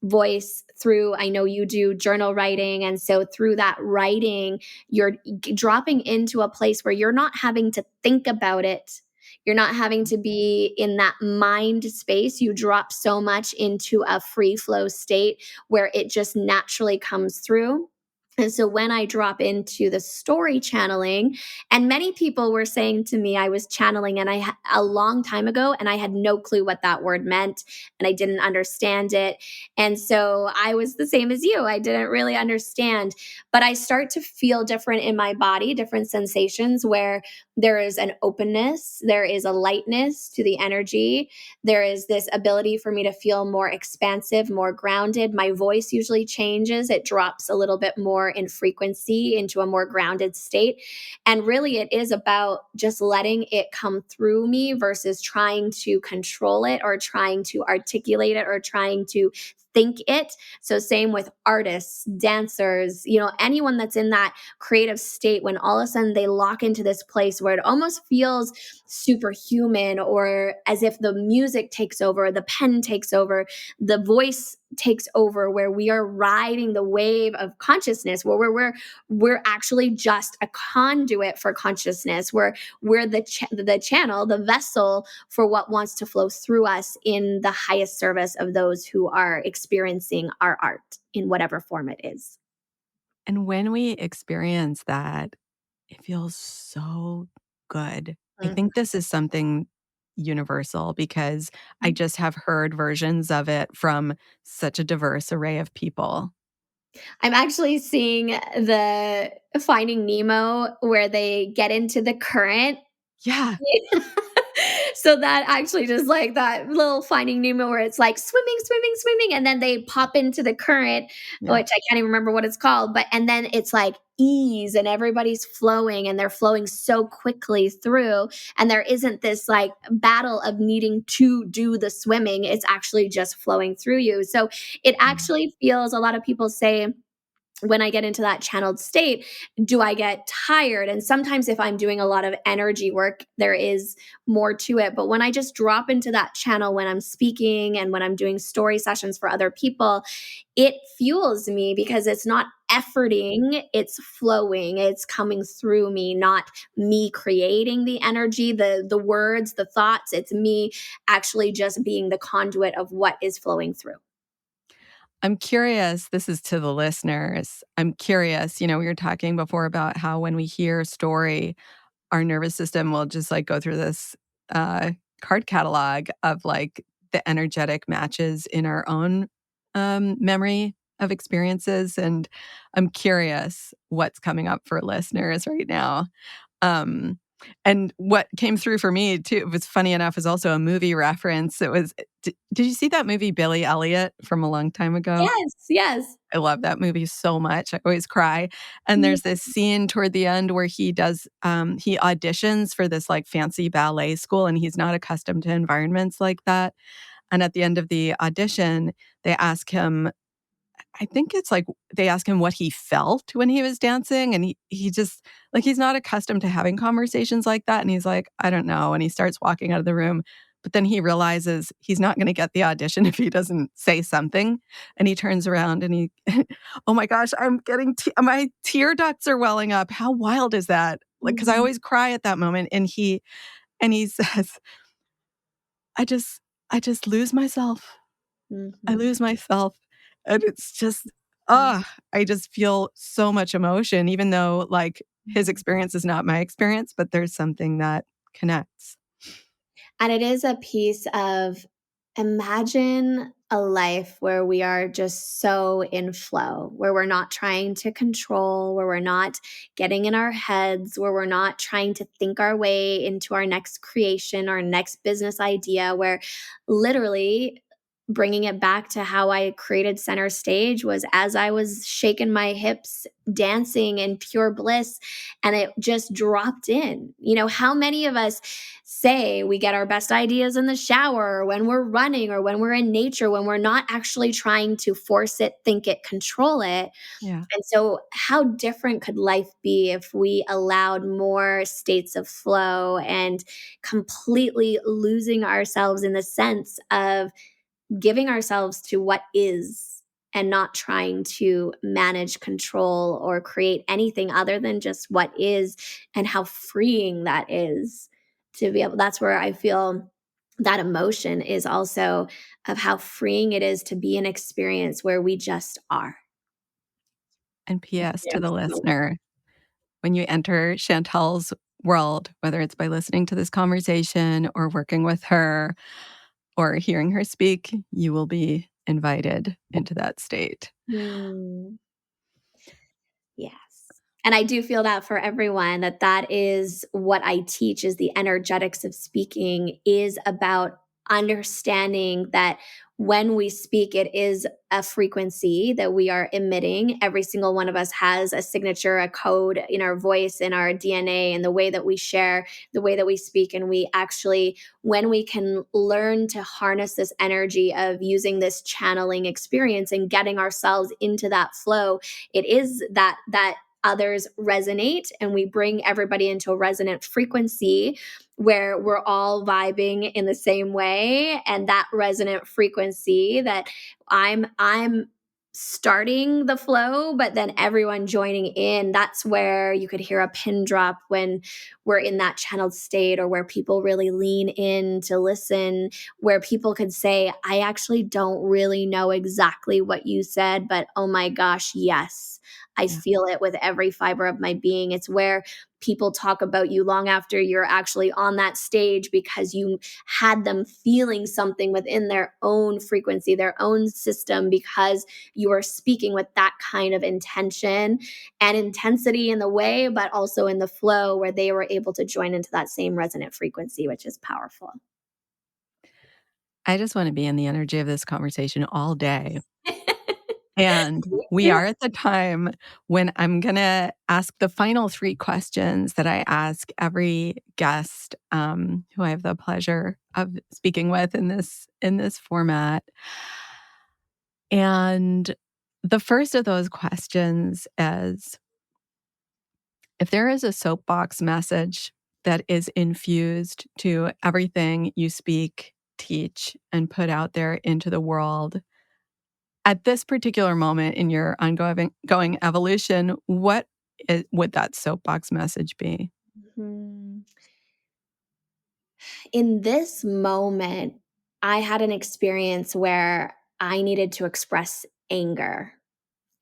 voice, through, I know you do journal writing, and so through that writing you're dropping into a place where you're not having to think about it, you're not having to be in that mind space. You drop so much into a free flow state where it just naturally comes through. And so when I drop into the story channeling, and many people were saying to me, I was channeling and a long time ago, and I had no clue what that word meant, and I didn't understand it. And so I was the same as you. I didn't really understand, but I start to feel different in my body, different sensations where there is an openness, there is a lightness to the energy, there is this ability for me to feel more expansive, more grounded. My voice usually changes, it drops a little bit more in frequency into a more grounded state. And really, it is about just letting it come through me versus trying to control it or trying to articulate it or trying to think it. So, same with artists, dancers, anyone that's in that creative state when all of a sudden they lock into this place where it almost feels superhuman, or as if the music takes over, the pen takes over, the voice takes over, where we are riding the wave of consciousness, where we're actually just a conduit for consciousness, where we're the channel, the vessel for what wants to flow through us in the highest service of those who are experiencing our art in whatever form it is. And when we experience that, it feels so good. I Mhm. think this is something universal because I just have heard versions of it from such a diverse array of people. I'm actually seeing the Finding Nemo where they get into the current Yeah. So that actually just like that little Finding Nemo where it's like swimming, swimming, swimming, and then they pop into the current, Yeah. which I can't even remember what it's called, but and then it's like ease and everybody's flowing and they're flowing so quickly through and there isn't this like battle of needing to do the swimming. It's actually just flowing through you. So it Mm. actually feels a lot of people say when I get into that channeled state, do I get tired? And sometimes if I'm doing a lot of energy work, there is more to it. But when I just drop into that channel when I'm speaking and when I'm doing story sessions for other people, it fuels me because it's not efforting, it's flowing, it's coming through me, not me creating the energy, the words, the thoughts. It's me actually just being the conduit of what is flowing through. I'm curious, this is to the listeners. I'm curious, we were talking before about how when we hear a story, our nervous system will just like go through this uh, card catalog of like the energetic matches in our own memory of experiences. And I'm curious what's coming up for listeners right now. Um, and what came through for me too, it was funny enough, is also a movie reference. It was, did you see that movie Billy Elliot from a long time ago? Yes, yes. I love that movie so much. I always cry. And Yeah. there's this scene toward the end where he auditions for this like fancy ballet school and he's not accustomed to environments like that. And at the end of the audition, they ask him, I think it's like they ask him what he felt when he was dancing. And he just like, he's not accustomed to having conversations like that. And he's like, I don't know. And he starts walking out of the room. But then he realizes he's not going to get the audition if he doesn't say something. And he turns around and oh my gosh, I'm getting, my tear ducts are welling up. How wild is that? Like, cause I Mhm, always cry at that moment. And he says, I just, I just lose myself. I mhm, lose myself, and it's just, mm, I just feel so much emotion even though, like, his mhm. experience is not my experience, but there's something that connects. And it is a piece of imagine a life where we are just so in flow, where we're not trying to control, where we're not getting in our heads, where we're not trying to think our way into our next creation, our next business idea, where literally bringing it back to how I created Center Stage was as I was shaking my hips, dancing in pure bliss, and it just dropped in. How many of us say we get our best ideas in the shower or when we're running or when we're in nature, when we're not actually trying to force it, think it, control it? Yeah. And so, how different could life be if we allowed more states of flow and completely losing ourselves in the sense of giving ourselves to what is and not trying to manage, control, or create anything other than just what is and how freeing that is to be able that's where I feel that emotion is also of how freeing it is to be an experience where we just are. And PS to the Yes. listener, when you enter Chantelle's world, whether it's by listening to this conversation or working with her or hearing her speak, you will be invited into that state. Mm. Yes. And I do feel that for everyone that is what I teach is the energetics of speaking is about understanding that when we speak it is a frequency that we are emitting. Every single one of us has a signature, a code in our voice, in our DNA, and the way that we share, the way that we speak, and we actually when we can learn to harness this energy of using this channeling experience and getting ourselves into that flow, it is that others resonate and we bring everybody into a resonant frequency where we're all vibing in the same way, and that resonant frequency that I'm starting the flow but then everyone joining in, that's where you could hear a pin drop when we're in that channeled state, or where people really lean in to listen, where people could say, I actually don't really know exactly what you said, but oh my gosh, yes, I Yeah. feel it with every fiber of my being. It's where people talk about you long after you're actually on that stage because you had them feeling something within their own frequency, their own system, because you are speaking with that kind of intention and intensity in the way, but also in the flow where they were able to join into that same resonant frequency, which is powerful. I just want to be in the energy of this conversation all day. And Me we too. are at the time when I'm going to ask the final three questions that I ask every guest who I have the pleasure of speaking with in this format. And the first of those questions is, if there is a soapbox message that is infused to everything you speak, teach, and put out there into the world, at this particular moment in your ongoing evolution, would that soapbox message be? Mhm. In this moment, I had an experience where I needed to express anger.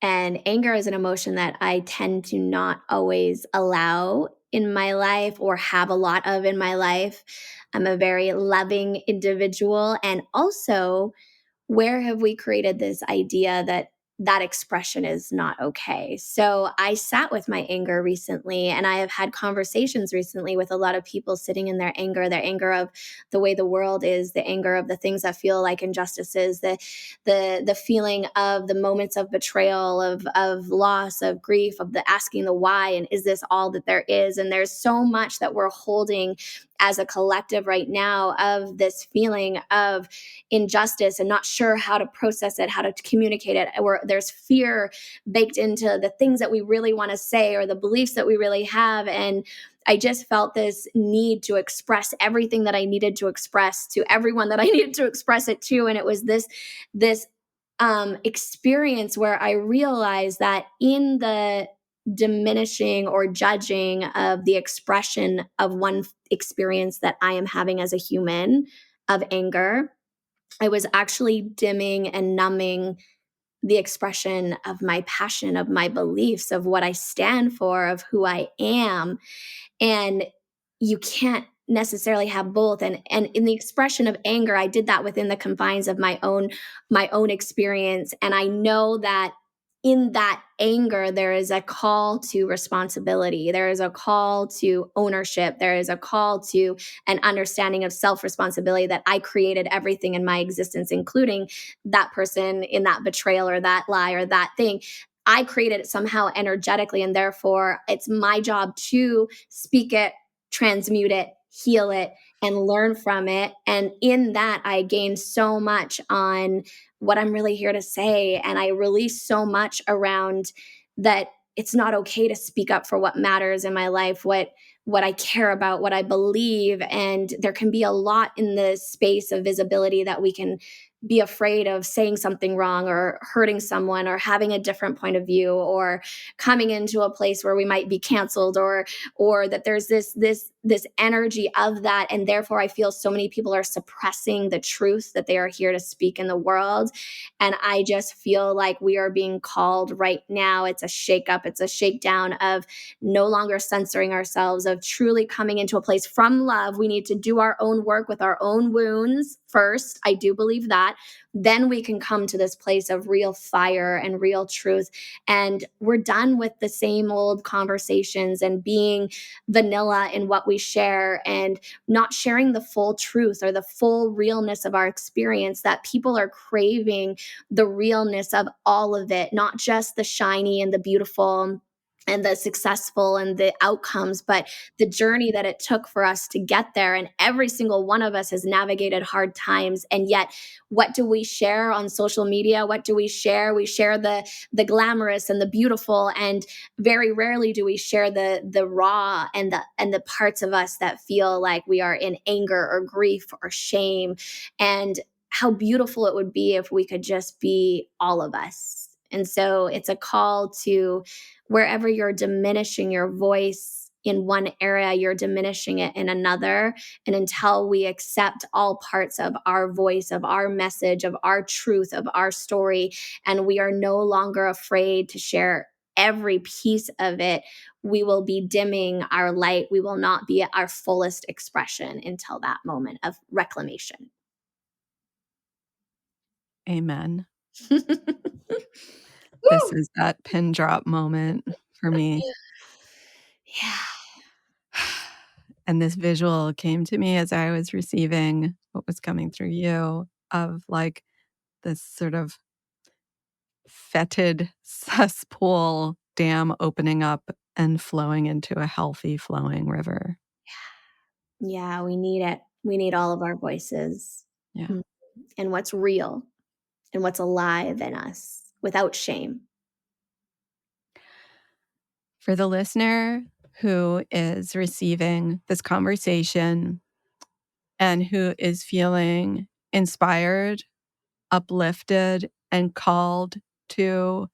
And anger is an emotion that I tend to not always allow in my life or have a lot of in my life. I'm a very loving individual. And also, where have we created this idea that that expression is not okay? So I sat with my anger recently, and I have had conversations recently with a lot of people sitting in their anger of the way the world is, the anger of the things that feel like injustices, the feeling of the moments of betrayal, of loss, of grief, of the asking the why, and is this all that there is? And there's so much that we're holding as a collective right now of this feeling of injustice and not sure how to process it, how to communicate it, or there's fear baked into the things that we really want to say or the beliefs that we really have. And I just felt this need to express everything that I needed to express to everyone that I needed to express it to. And it was this experience where I realized that in the diminishing or judging of the expression of one experience that I am having as a human of anger, I was actually dimming and numbing the expression of my passion, of my beliefs, of what I stand for, of who I am. And you can't necessarily have both. And in the expression of anger, I did that within the confines of my own experience. And I know that in that anger, there is a call to responsibility. There is a call to ownership. There is a call to an understanding of self responsibility, that I created everything in my existence, including that person in that betrayal or that lie or that thing. I created it somehow energetically. And therefore, it's my job to speak it, transmute it, heal it, and learn from it. And in that, I gained so much on what I'm really here to say. And I release so much around that it's not okay to speak up for what matters in my life, what I care about, what I believe. And there can be a lot in the space of visibility that we can be afraid of saying something wrong or hurting someone or having a different point of view or coming into a place where we might be canceled, or that there's this energy of that. And therefore I feel so many people are suppressing the truth that they are here to speak in the world. And I just feel like we are being called right now. It's a shakeup, it's a shakedown of no longer censoring ourselves, of truly coming into a place from love. We need to do our own work with our own wounds first. I do believe that. Then we can come to this place of real fire and real truth. And we're done with the same old conversations and being vanilla in what we share and not sharing the full truth or the full realness of our experience, that people are craving the realness of all of it, not just the shiny and the beautiful and the successful and the outcomes, but the journey that it took for us to get there. And every single one of us has navigated hard times. And yet, what do we share on social media? What do we share? We share the glamorous and the beautiful, and very rarely do we share the raw and the parts of us that feel like we are in anger or grief or shame. And how beautiful it would be if we could just be all of us. And so it's a call to, wherever you're diminishing your voice in one area, you're diminishing it in another. And until we accept all parts of our voice, of our message, of our truth, of our story, and we are no longer afraid to share every piece of it, we will be dimming our light. We will not be at our fullest expression until that moment of reclamation. Amen. Woo! This is that pin drop moment for me. Yeah. And this visual came to me as I was receiving what was coming through you of like this sort of fetid cesspool dam opening up and flowing into a healthy flowing river. Yeah, we need it. We need all of our voices. Yeah. Mm. And what's real and what's alive in us without shame. For the listener who is receiving this conversation and who is feeling inspired, uplifted, and called to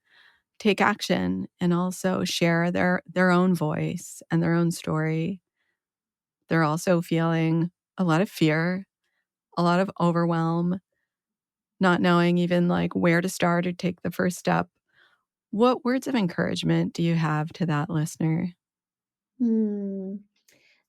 take action and also share their own voice and their own story. They're also feeling a lot of fear, a lot of overwhelm, not knowing even like where to start or take the first step. What words of encouragement do you have to that listener? Hmm.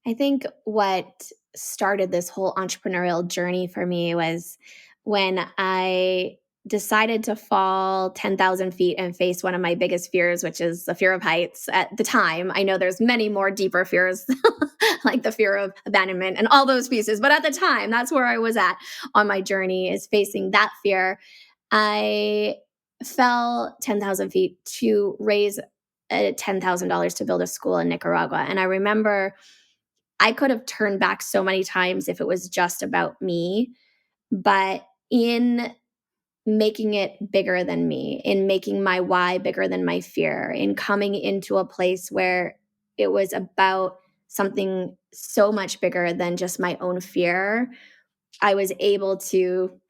I think what started this whole entrepreneurial journey for me was when I decided to fall 10,000 feet and face one of my biggest fears, which is the fear of heights. At the time, I know there's many more deeper fears, like the fear of abandonment and all those pieces. But at the time, that's where I was at on my journey, is facing that fear. I fell 10,000 feet to raise $10,000 to build a school in Nicaragua. And I remember I could have turned back so many times if it was just about me, but in making it bigger than me, in making my why bigger than my fear, in coming into a place where it was about something so much bigger than just my own fear, I was able to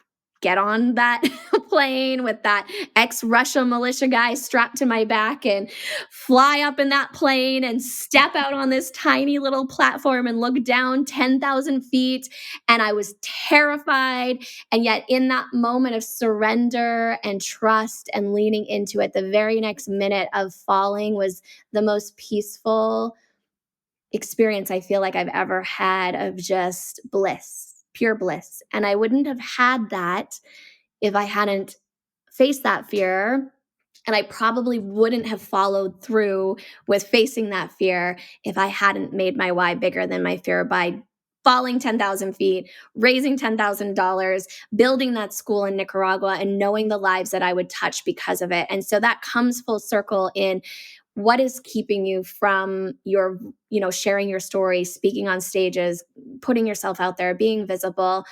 get on that plane with that ex-Russia militia guy strapped to my back and fly up in that plane and step out on this tiny little platform and look down 10,000 feet. And I was terrified. And yet, in that moment of surrender and trust and leaning into it, the very next minute of falling was the most peaceful experience I feel like I've ever had, of just bliss, pure bliss. And I wouldn't have had that if I hadn't faced that fear. And I probably wouldn't have followed through with facing that fear if I hadn't made my why bigger than my fear by falling 10,000 feet, raising $10,000, building that school in Nicaragua, and knowing the lives that I would touch because of it. And so that comes full circle in what is keeping you from your, sharing your story, speaking on stages, putting yourself out there, being visible.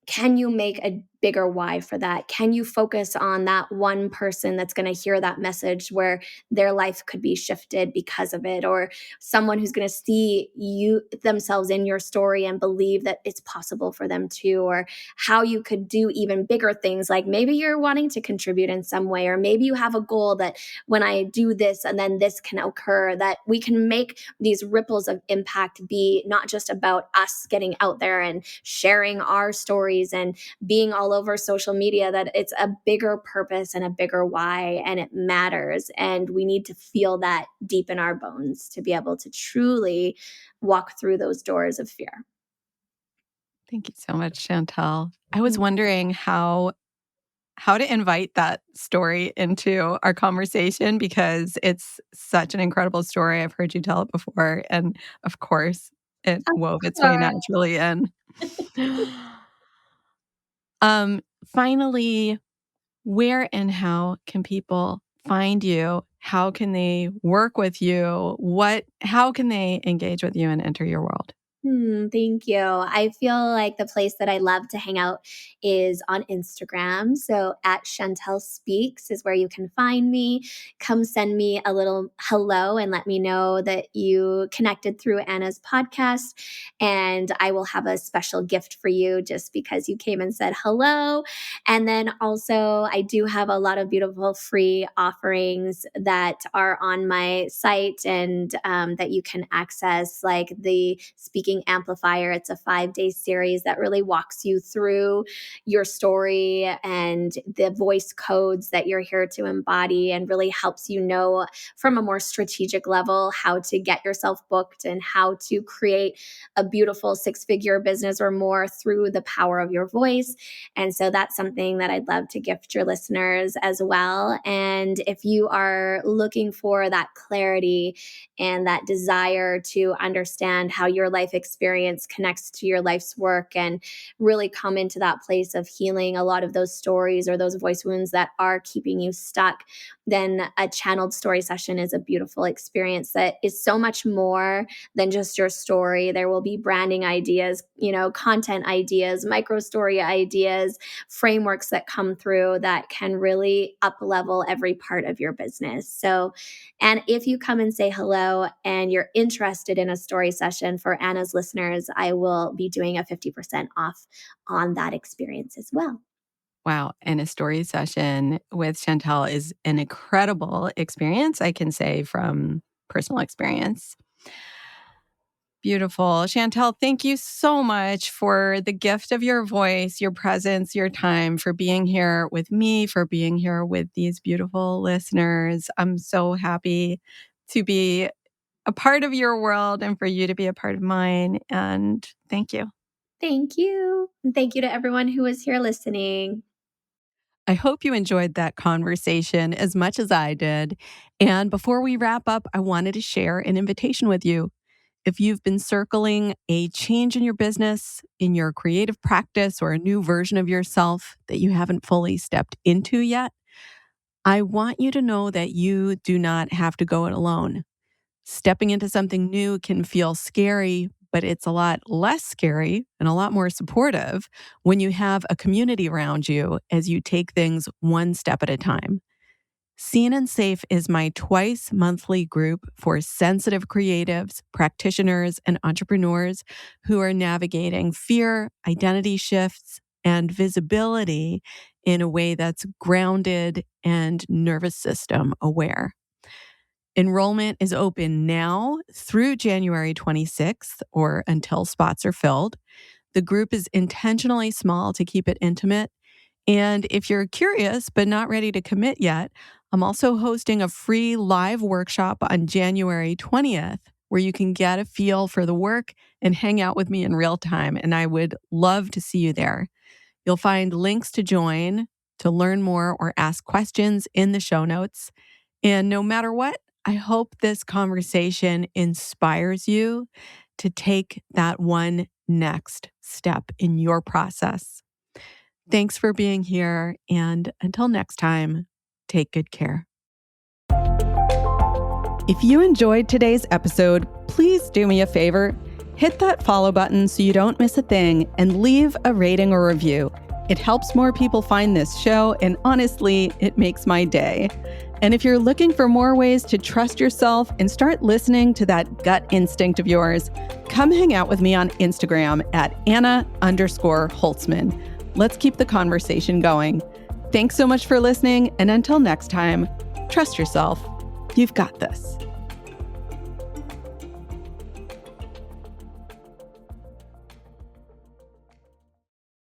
Can you make a bigger why for that? Can you focus on that one person that's going to hear that message where their life could be shifted because of it, or someone who's going to see you themselves in your story and believe that it's possible for them too, or how you could do even bigger things, like maybe you're wanting to contribute in some way, or maybe you have a goal that when I do this and then this can occur, that we can make these ripples of impact be not just about us getting out there and sharing our stories and being all over social media, that it's a bigger purpose and a bigger why, and it matters. And we need to feel that deep in our bones to be able to truly walk through those doors of fear. Thank you so much, Chantelle. I was wondering how to invite that story into our conversation because it's such an incredible story. I've heard you tell it before, and of course, it Of wove its way course. naturally in. Finally, where and how can people find you? How can they work with you? How can they engage with you and enter your world? Thank you. I feel like the place that I love to hang out is on Instagram. So at Chantelle Speaks is where you can find me. Come send me a little hello and let me know that you connected through Anna's podcast. And I will have a special gift for you just because you came and said hello. And then also, I do have a lot of beautiful free offerings that are on my site and that you can access, like the speaking Speaking Amplifier. It's a 5-day series that really walks you through your story and the voice codes that you're here to embody, and really helps you know from a more strategic level how to get yourself booked and how to create a beautiful 6-figure business or more through the power of your voice. And so that's something that I'd love to gift your listeners as well. And if you are looking for that clarity and that desire to understand how your life experience connects to your life's work, and really come into that place of healing a lot of those stories or those voice wounds that are keeping you stuck, then a channeled story session is a beautiful experience that is so much more than just your story. There will be branding ideas, content ideas, micro story ideas, frameworks that come through that can really up level every part of your business. So, and if you come and say hello and you're interested in a story session for Anna's listeners, I will be doing a 50% off on that experience as well. Wow. And a story session with Chantelle is an incredible experience, I can say from personal experience. Beautiful. Chantelle, thank you so much for the gift of your voice, your presence, your time, for being here with me, for being here with these beautiful listeners. I'm so happy to be a part of your world and for you to be a part of mine. And thank you. Thank you. And thank you to everyone who was here listening. I hope you enjoyed that conversation as much as I did. And before we wrap up, I wanted to share an invitation with you. If you've been circling a change in your business, in your creative practice, or a new version of yourself that you haven't fully stepped into yet, I want you to know that you do not have to go it alone. Stepping into something new can feel scary, but it's a lot less scary and a lot more supportive when you have a community around you as you take things one step at a time. Seen and Safe is my twice monthly group for sensitive creatives, practitioners, and entrepreneurs who are navigating fear, identity shifts, and visibility in a way that's grounded and nervous system aware. Enrollment is open now through January 26th or until spots are filled. The group is intentionally small to keep it intimate. And if you're curious but not ready to commit yet, I'm also hosting a free live workshop on January 20th where you can get a feel for the work and hang out with me in real time. And I would love to see you there. You'll find links to join, to learn more, or ask questions in the show notes. And no matter what, I hope this conversation inspires you to take that one next step in your process. Thanks for being here, and until next time, take good care. If you enjoyed today's episode, please do me a favor. Hit that follow button so you don't miss a thing, and leave a rating or review. It helps more people find this show, and honestly, it makes my day. And if you're looking for more ways to trust yourself and start listening to that gut instinct of yours, come hang out with me on Instagram at Anna_Holtzman. Let's keep the conversation going. Thanks so much for listening, and until next time, trust yourself. You've got this.